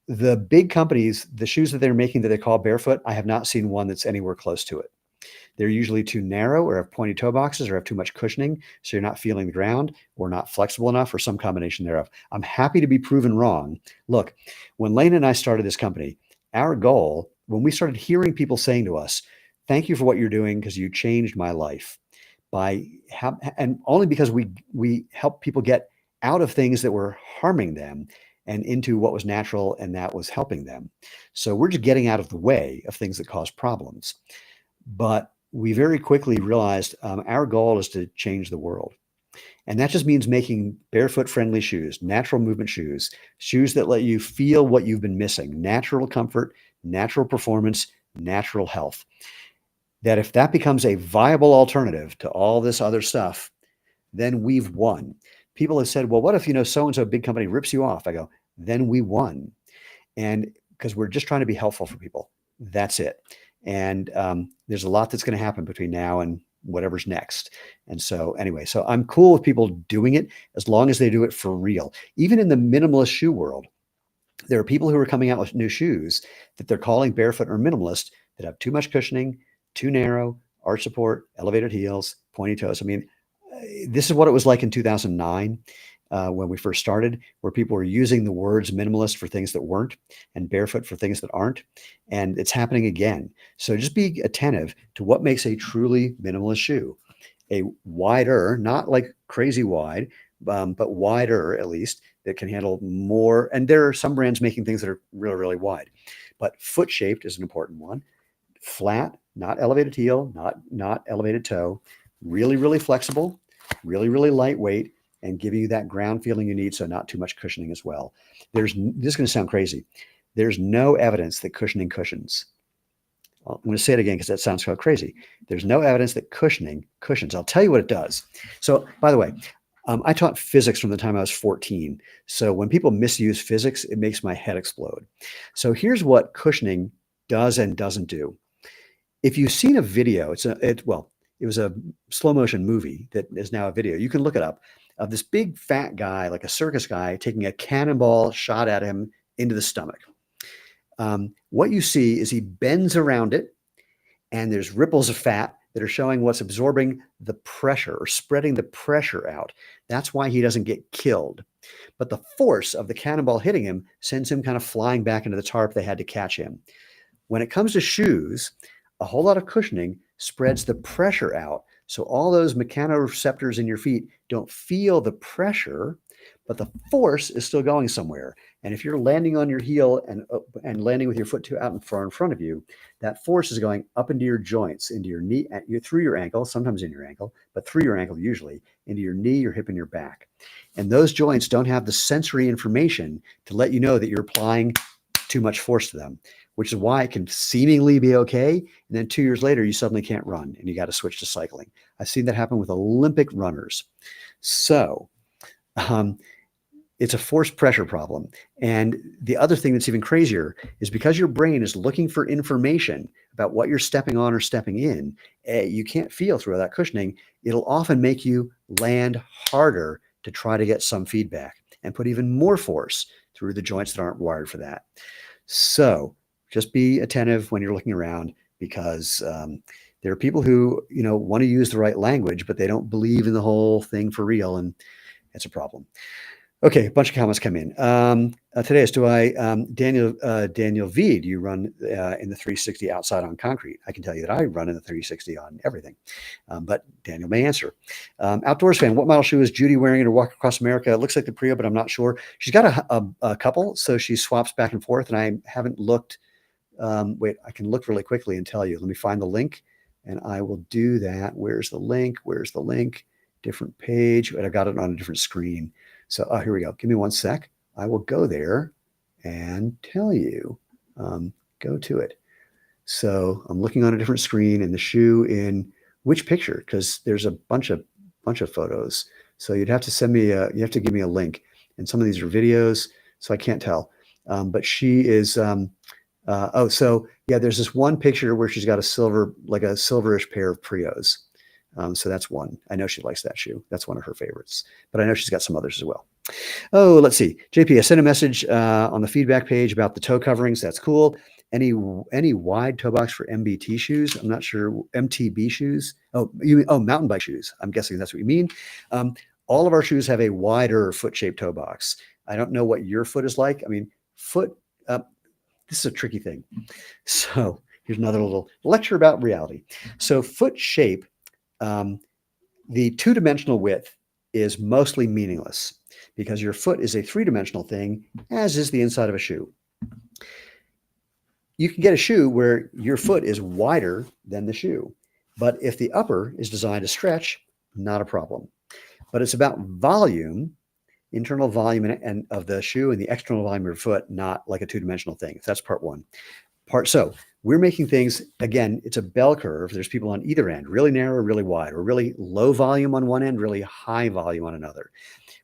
The big companies, the shoes that they're making that they call barefoot, I have not seen one that's anywhere close to it. They're usually too narrow or have pointy toe boxes or have too much cushioning, so you're not feeling the ground or not flexible enough or some combination thereof. I'm happy to be proven wrong. Look, when Lane and I started this company, our goal, when we started hearing people saying to us, thank you for what you're doing because you changed my life. And only because we help people get out of things that were harming them and into what was natural and that was helping them. So we're just getting out of the way of things that cause problems. But we very quickly realized our goal is to change the world. And that just means making barefoot friendly shoes, natural movement shoes, shoes that let you feel what you've been missing, natural comfort, natural performance, natural health. That if that becomes a viable alternative to all this other stuff, then we've won. People have said, well, what if, so-and-so big company rips you off? I go, then we won. And because we're just trying to be helpful for people. That's it. And there's a lot that's going to happen between now and whatever's next. And so anyway, so I'm cool with people doing it as long as they do it for real. Even in the minimalist shoe world, there are people who are coming out with new shoes that they're calling barefoot or minimalist that have too much cushioning, too narrow, arch support, elevated heels, pointy toes. I mean, this is what it was like in 2009. when we first started, where people were using the words minimalist for things that weren't and barefoot for things that aren't. And it's happening again. So just be attentive to what makes a truly minimalist shoe. A wider, not like crazy wide, but wider at least, that can handle more. And there are some brands making things that are really, really wide. But foot shaped is an important one. Flat, not elevated heel, not elevated toe. Really, really flexible, really, really lightweight, and giving you that ground feeling you need, so not too much cushioning as well. This is going to sound crazy. There's no evidence that cushioning cushions. I'm going to say it again because that sounds so crazy. There's no evidence that cushioning cushions. I'll tell you what it does. So, by the way, I taught physics from the time I was 14. So when people misuse physics, it makes my head explode. So here's what cushioning does and doesn't do. If you've seen a video, it was a slow motion movie that is now a video. You can look it up, of this big fat guy, like a circus guy, taking a cannonball shot at him into the stomach. What you see is he bends around it, and there's ripples of fat that are showing what's absorbing the pressure or spreading the pressure out. That's why he doesn't get killed. But the force of the cannonball hitting him sends him kind of flying back into the tarp. They had to catch him. When it comes to shoes, a whole lot of cushioning spreads the pressure out. So all those mechanoreceptors in your feet don't feel the pressure, but the force is still going somewhere. And if you're landing on your heel and landing with your foot too out in front of you, that force is going up into your joints, into your knee, through your ankle, sometimes in your ankle, but through your ankle usually, into your knee, your hip, and your back. And those joints don't have the sensory information to let you know that you're applying too much force to them, which is why it can seemingly be okay. And then 2 years later, you suddenly can't run and you got to switch to cycling. I've seen that happen with Olympic runners. So it's a force pressure problem. And the other thing that's even crazier is because your brain is looking for information about what you're stepping on or stepping in, you can't feel through that cushioning. It'll often make you land harder to try to get some feedback and put even more force through the joints that aren't wired for that. So just be attentive when you're looking around, because there are people who, want to use the right language, but they don't believe in the whole thing for real. And it's a problem. Okay, a bunch of comments come in. Today is Daniel V, do you run in the 360 outside on concrete? I can tell you that I run in the 360 on everything, but Daniel may answer. Outdoors fan, what model shoe is Judy wearing in her walk across America? It looks like the Prio, but I'm not sure. She's got a couple, so she swaps back and forth, and I haven't looked. Wait, I can look really quickly and tell you. Let me find the link, and I will do that. Where's the link? Where's the link? Different page, but I got it on a different screen. So here we go. Give me 1 sec. I will go there and tell you. Go to it. So I'm looking on a different screen, and the shoe in which picture? Because there's a bunch of photos. So you'd have to send me you have to give me a link. And some of these are videos, so I can't tell. But she is. So yeah, there's this one picture where she's got a silverish pair of Prios. So that's one. I know she likes that shoe. That's one of her favorites, but I know she's got some others as well. Oh, let's see. JP, I sent a message on the feedback page about the toe coverings. That's cool. Any wide toe box for MBT shoes? I'm not sure. MTB shoes? Mountain bike shoes. I'm guessing that's what you mean. All of our shoes have a wider foot-shaped toe box. I don't know what your foot is like. I mean, this is a tricky thing. So here's another little lecture about reality. So foot shape, the two-dimensional width is mostly meaningless because your foot is a three-dimensional thing, as is the inside of a shoe. You can get a shoe where your foot is wider than the shoe, but if the upper is designed to stretch, not a problem. But it's about volume, internal volume and of the shoe, and the external volume of your foot, not like a two-dimensional thing. That's part one. So we're making things, again, it's a bell curve. There's people on either end, really narrow, really wide, or really low volume on one end, really high volume on another.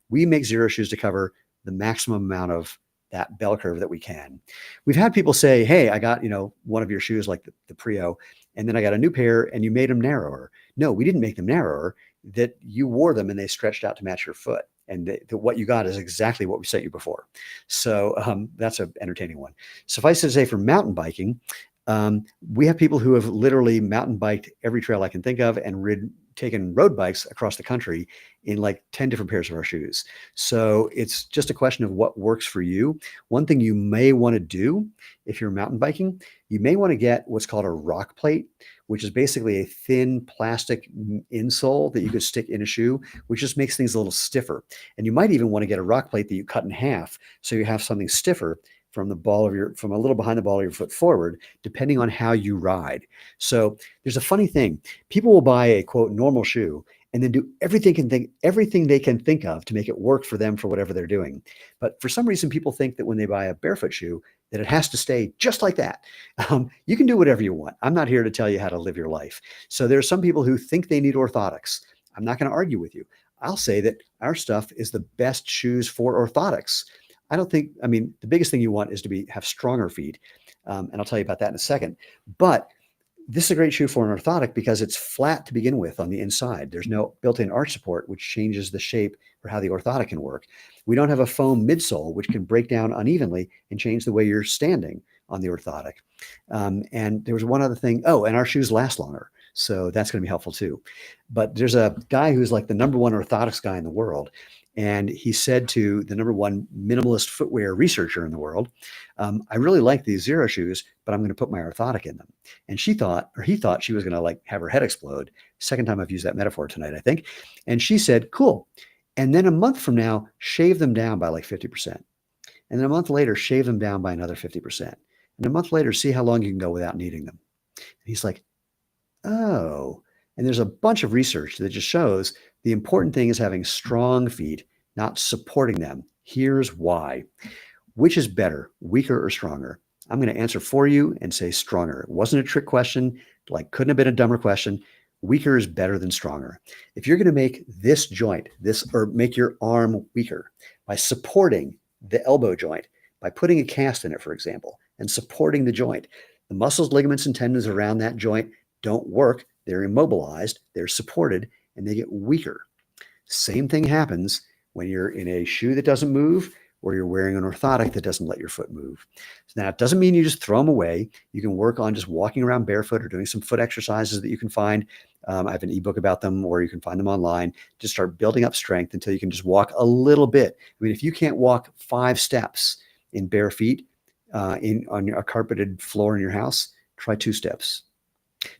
We make Xero shoes to cover the maximum amount of that bell curve that we can. We've had people say, hey, I got, one of your shoes like the Prio, and then I got a new pair and you made them narrower. No, we didn't make them narrower, that you wore them and they stretched out to match your foot. And what you got is exactly what we sent you before. So that's an entertaining one. Suffice it to say, for mountain biking, We have people who have literally mountain biked every trail I can think of and taken road bikes across the country in like 10 different pairs of our shoes. So it's just a question of what works for you. One thing you may want to do if you're mountain biking, you may want to get what's called a rock plate, which is basically a thin plastic insole that you could stick in a shoe, which just makes things a little stiffer. And you might even want to get a rock plate that you cut in half so you have something stiffer from from a little behind the ball of your foot forward, depending on how you ride. So there's a funny thing. People will buy a quote normal shoe and then do everything they can think of to make it work for them for whatever they're doing. But for some reason, people think that when they buy a barefoot shoe, that it has to stay just like that. You can do whatever you want. I'm not here to tell you how to live your life. So there are some people who think they need orthotics. I'm not going to argue with you. I'll say that our stuff is the best shoes for orthotics. The biggest thing you want is to have stronger feet. And I'll tell you about that in a second. But this is a great shoe for an orthotic because it's flat to begin with on the inside. There's no built-in arch support, which changes the shape for how the orthotic can work. We don't have a foam midsole, which can break down unevenly and change the way you're standing on the orthotic. And there was one other thing. Oh, and our shoes last longer. So that's going to be helpful too. But there's a guy who's like the number one orthotics guy in the world. And he said to the number one minimalist footwear researcher in the world, I really like these Xero shoes, but I'm going to put my orthotic in them. And he thought she was going to like have her head explode. Second time I've used that metaphor tonight, I think. And she said, cool. And then a month from now, shave them down by like 50%. And then a month later, shave them down by another 50%. And a month later, see how long you can go without needing them. And he's like, oh. And there's a bunch of research that just shows the important thing is having strong feet, not supporting them. Here's why. Which is better, weaker or stronger? I'm going to answer for you and say stronger. It wasn't a trick question, like couldn't have been a dumber question. Weaker is better than stronger. If you're going to make this joint, or make your arm weaker by supporting the elbow joint, by putting a cast in it, for example, and supporting the joint, the muscles, ligaments, and tendons around that joint don't work. They're immobilized, they're supported, and they get weaker. Same thing happens when you're in a shoe that doesn't move or you're wearing an orthotic that doesn't let your foot move. So now it doesn't mean you just throw them away. You can work on just walking around barefoot or doing some foot exercises that you can find. I have an ebook about them, or you can find them online. Just start building up strength until you can just walk a little bit. I mean, if you can't walk 5 steps in bare feet on a carpeted floor in your house, try 2 steps.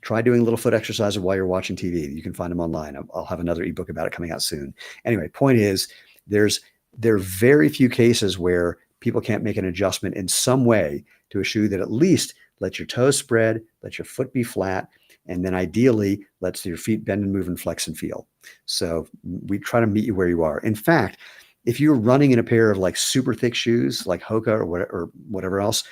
Try doing a little foot exercise while you're watching TV. You can find them online. I'll have another ebook about it coming out soon. Anyway, point is, there are very few cases where people can't make an adjustment in some way to a shoe that at least lets your toes spread, lets your foot be flat, and then ideally lets your feet bend and move and flex and feel. So we try to meet you where you are. In fact, if you're running in a pair of like super thick shoes like Hoka or whatever else,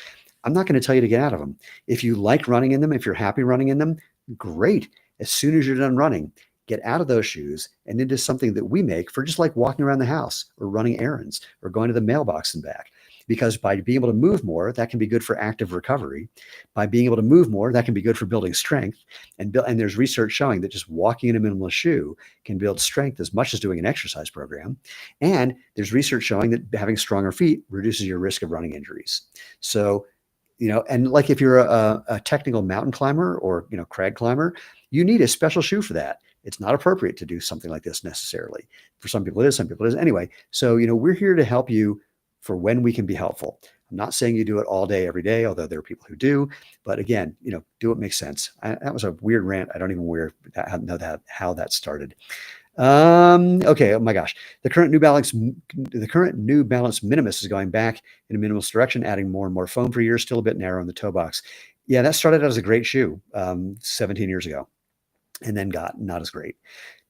I'm not going to tell you to get out of them. If you like running in them, if you're happy running in them, great. As soon as you're done running, get out of those shoes and into something that we make for just like walking around the house or running errands or going to the mailbox and back. Because by being able to move more, that can be good for active recovery. By being able to move more, that can be good for building strength. And there's research showing that just walking in a minimalist shoe can build strength as much as doing an exercise program. And there's research showing that having stronger feet reduces your risk of running injuries. So, and like if you're a technical mountain climber or, crag climber, you need a special shoe for that. It's not appropriate to do something like this necessarily. For some people it is, some people it isn't. Anyway, so, we're here to help you for when we can be helpful. I'm not saying you do it all day, every day, although there are people who do. But again, do what makes sense. That was a weird rant. I don't even know how that started. Okay. Oh my gosh. The current New Balance Minimus is going back in a minimalist direction, adding more and more foam per year, still a bit narrow in the toe box. Yeah, that started out as a great shoe 17 years ago and then got not as great.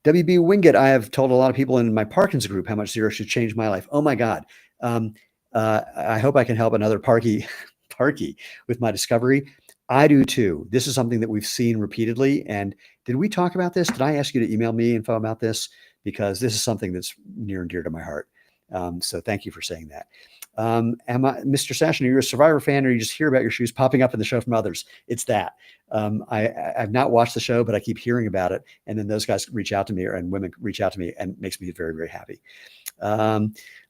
WB Wingate, I have told a lot of people in my Parkins group how much Xero should change my life. Oh my God. I hope I can help another Parky with my discovery. I do too. This is something that we've seen repeatedly. And did we talk about this? Did I ask you to email me info about this? Because this is something that's near and dear to my heart. So thank you for saying that. Mr. Sashen, are you a Survivor fan, or you just hear about your shoes popping up in the show from others? It's that. I've not watched the show, but I keep hearing about it. And then those guys reach out to me, and women reach out to me, and it makes me very, very happy.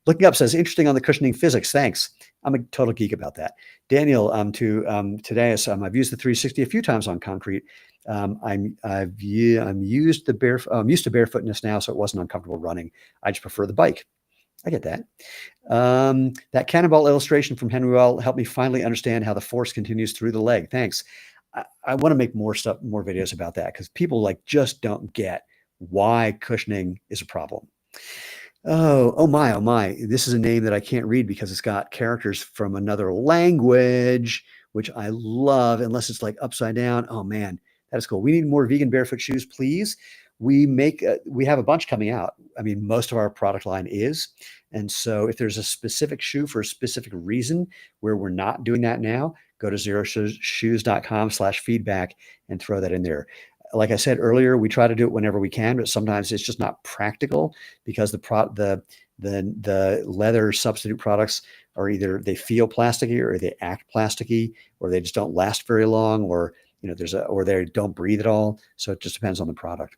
Looking up says, interesting on the cushioning physics. Thanks. I'm a total geek about that. Daniel, today, I've used the 360 a few times on concrete. I'm used to barefootness now, so it wasn't uncomfortable running. I just prefer the bike. I get that. That cannonball illustration from Henry Well helped me finally understand how the force continues through the leg. Thanks. I want to make more videos about that, because people like just don't get why cushioning is a problem. Oh my. This is a name that I can't read because it's got characters from another language, which I love, unless it's like upside down. Oh man, that is cool. We need more vegan barefoot shoes, please. We have a bunch coming out. I mean, most of our product line is. And so if there's a specific shoe for a specific reason where we're not doing that now, go to xeroshoes.com/feedback and throw that in there. Like I said earlier, we try to do it whenever we can, but sometimes it's just not practical, because the leather substitute products are either they feel plasticky, or they act plasticky, or they just don't last very long, or or they don't breathe at all. So it just depends on the product.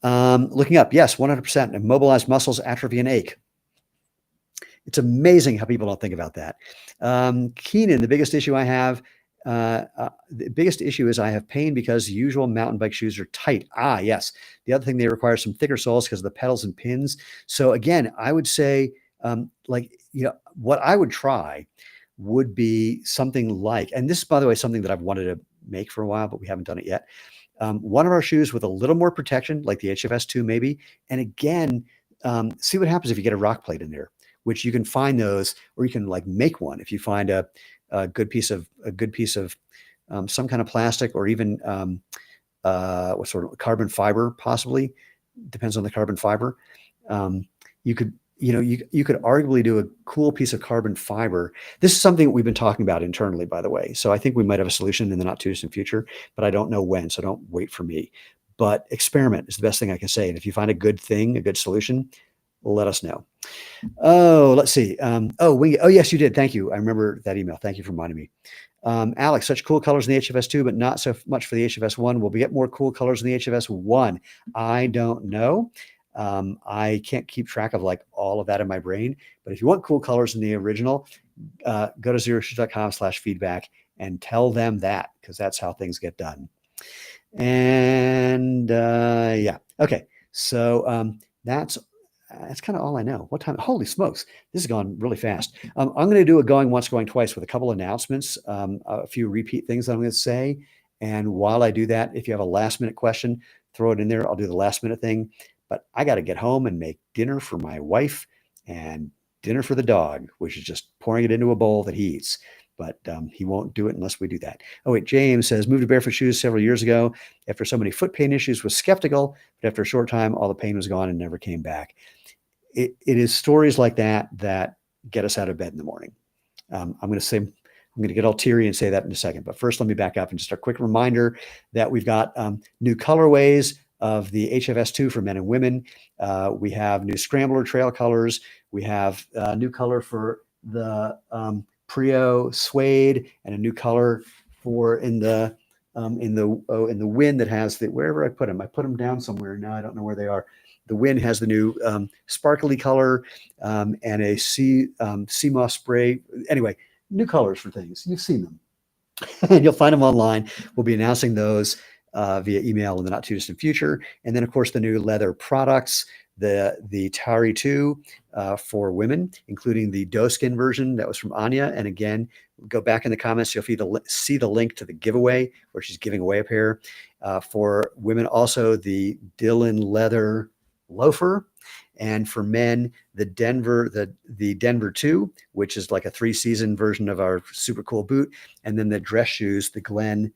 Looking up, yes, 100%. Immobilized muscles atrophy and ache. It's amazing how people don't think about that. Keenan, the biggest issue I have. The biggest issue is I have pain because the usual mountain bike shoes are tight. Yes. The other thing, they require some thicker soles because of the pedals and pins. So again, I would say, what I would try would be something like, and this is, by the way, something that I've wanted to make for a while, but we haven't done it yet. One of our shoes with a little more protection, like the HFS 2 maybe. And again, see what happens if you get a rock plate in there, which you can find those, or you can like make one if you find a good piece of some kind of plastic, or even what sort of carbon fiber, possibly depends on the carbon fiber. You could arguably do a cool piece of carbon fiber. This is something that we've been talking about internally, by the way. So I think we might have a solution in the not too distant future, but I don't know when. So don't wait for me. But experiment is the best thing I can say. And if you find a good thing, a good solution, let us know. Oh, let's see. Oh, yes, you did. Thank you. I remember that email. Thank you for reminding me. Alex, such cool colors in the HFS 2, but not so much for the HFS 1. Will we get more cool colors in the HFS 1? I don't know. I can't keep track of like all of that in my brain, but if you want cool colors in the original, go to xeroshoes.com/feedback and tell them that, because that's how things get done. And yeah. Okay. So that's kind of all I know. What time? Holy smokes. This has gone really fast. I'm going to do a going once, going twice with a couple announcements, a few repeat things that I'm going to say. And while I do that, if you have a last minute question, throw it in there. I'll do the last minute thing. But I got to get home and make dinner for my wife and dinner for the dog, which is just pouring it into a bowl that he eats. But he won't do it unless we do that. Oh, wait, James says, moved to barefoot shoes several years ago. After so many foot pain issues, was skeptical, but after a short time, all the pain was gone and never came back. It is stories like that that get us out of bed in the morning. I'm going to get all teary and say that in a second. But first, let me back up and just a quick reminder that we've got new colorways of the HFS 2 for men and women. We have new Scrambler trail colors. We have a new color for the Prio suede, and a new color for in the wind that has the, wherever I put them down somewhere. Now I don't know where they are. The wind has the new sparkly color and a sea moss spray. Anyway, new colors for things. You've seen them. And you'll find them online. We'll be announcing those via email in the not too distant future. And then, of course, the new leather products, the Tari 2 for women, including the doeskin version that was from Anya. And again, go back in the comments. You'll see the link to the giveaway where she's giving away a pair for women. Also, the Dylan leather loafer. And for men, the Denver 2, which is like a 3-season version of our super cool boot. And then the dress shoes, the Glen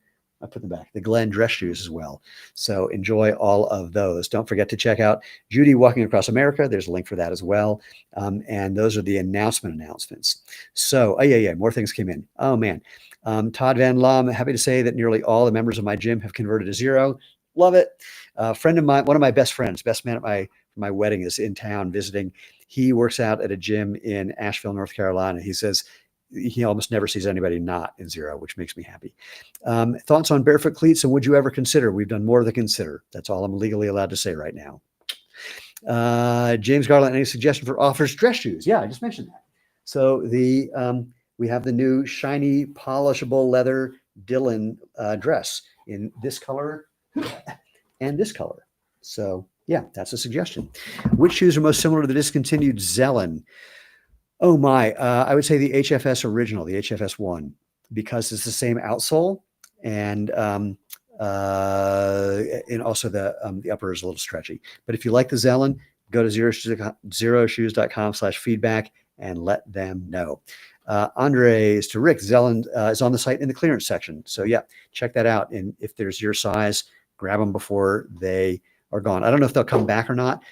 dress shoes as well. So enjoy all of those. Don't forget to check out Judy Walking Across America. There's a link for that as well. And those are the announcements. So, more things came in. Oh man. Todd Van Lam, happy to say that nearly all the members of my gym have converted to Xero. Love it. A friend of mine, one of my best friends, best man at my wedding, is in town visiting. He works out at a gym in Asheville, North Carolina. He says he almost never sees anybody not in Xero, which makes me happy. Thoughts on barefoot cleats, and would you ever consider? We've done more than consider. That's all I'm legally allowed to say right now. James Garland, any suggestion for offers dress shoes? Yeah, I just mentioned that. So we have the new shiny polishable leather Dylan dress in this color and this color. So yeah, that's a suggestion. Which shoes are most similar to the discontinued Zelen? Oh my, I would say the HFS original, the HFS1, because it's the same outsole and also the upper is a little stretchy. But if you like the Zelen, go to xeroshoes.com/feedback and let them know. Andres to Rick, Zelen is on the site in the clearance section. So yeah, check that out. And if there's your size, grab them before they are gone. I don't know if they'll come back or not.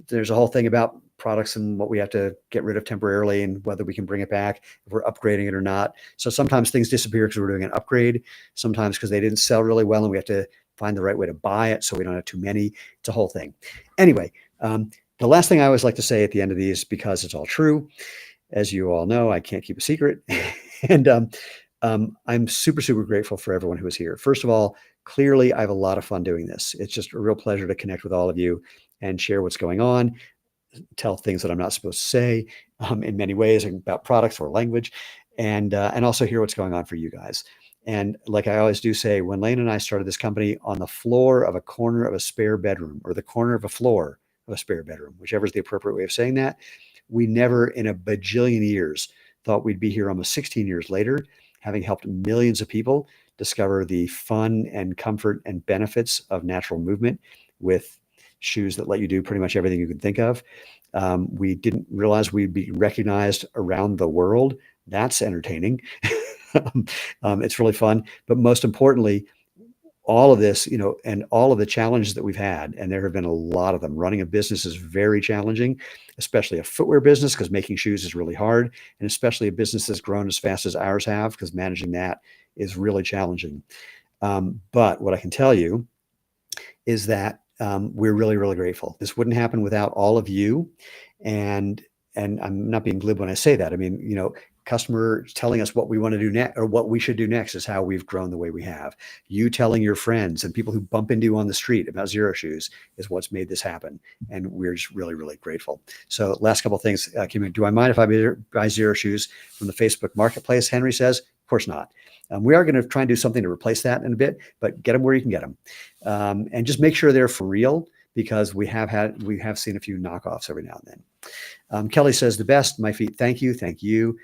There's a whole thing about products and what we have to get rid of temporarily and whether we can bring it back, if we're upgrading it or not. So sometimes things disappear because we're doing an upgrade, sometimes because they didn't sell really well and we have to find the right way to buy it so we don't have too many. It's a whole thing. Anyway, the last thing I always like to say at the end of these, because it's all true, as you all know, I can't keep a secret. And I'm super, super grateful for everyone who is here. First of all, clearly I have a lot of fun doing this. It's just a real pleasure to connect with all of you and share what's going on, tell things that I'm not supposed to say in many ways about products or language, and also hear what's going on for you guys. And like I always do say, when Lane and I started this company on the floor of a corner of a spare bedroom or the corner of a floor of a spare bedroom, whichever is the appropriate way of saying that, we never in a bajillion years thought we'd be here almost 16 years later, having helped millions of people discover the fun and comfort and benefits of natural movement with shoes that let you do pretty much everything you can think of. We didn't realize we'd be recognized around the world. That's entertaining. It's really fun. But most importantly, all of this, and all of the challenges that we've had, and there have been a lot of them. Running a business is very challenging, especially a footwear business, because making shoes is really hard, and especially a business that's grown as fast as ours have, because managing that is really challenging. But what I can tell you is that we're really, really grateful. This wouldn't happen without all of you. And I'm not being glib when I say that. I mean, customers telling us what we want to do next or what we should do next is how we've grown the way we have. You telling your friends and people who bump into you on the street about Xero Shoes is what's made this happen. And we're just really, really grateful. So last couple of things, Kim, do I mind if I buy Xero Shoes from the Facebook Marketplace? Henry says, of course not. We are going to try and do something to replace that in a bit, but get them where you can get them. And just make sure they're for real, because we have seen a few knockoffs every now and then. Kelly says, the best, my feet. Thank you. Thank you.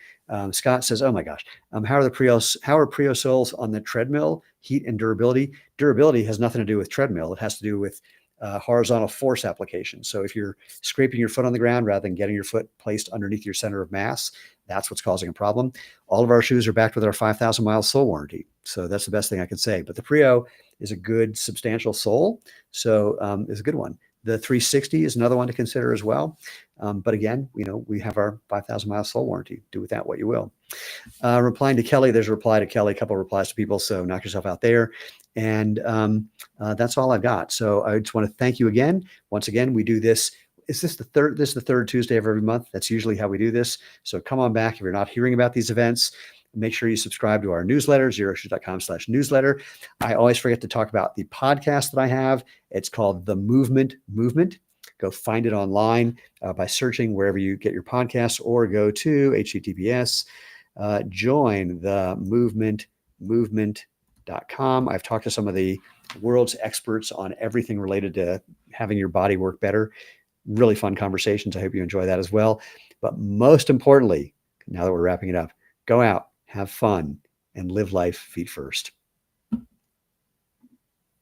Scott says, oh my gosh. How are Prio soles on the treadmill? Heat and durability. Durability has nothing to do with treadmill. It has to do with horizontal force application. So if you're scraping your foot on the ground rather than getting your foot placed underneath your center of mass, that's what's causing a problem. All of our shoes are backed with our 5,000 mile sole warranty. So that's the best thing I can say. But the Prio is a good substantial sole. So it's a good one. The 360 is another one to consider as well. But again, we have our 5,000 mile sole warranty. Do with that what you will. Replying to Kelly, there's a reply to Kelly, a couple of replies to people. So knock yourself out there. And that's all I've got. So I just want to thank you again. Once again, we do this. This is the third Tuesday of every month. That's usually how we do this. So come on back if you're not hearing about these events. Make sure you subscribe to our newsletter, xeroshoes.com/newsletter. I always forget to talk about the podcast that I have. It's called The Movement. Go find it online by searching wherever you get your podcasts, or go to https join the movement.com. I've talked to some of the world's experts on everything related to having your body work better. Really fun conversations. I hope you enjoy that as well. But most importantly, now that we're wrapping it up, go out, have fun, and live life feet first.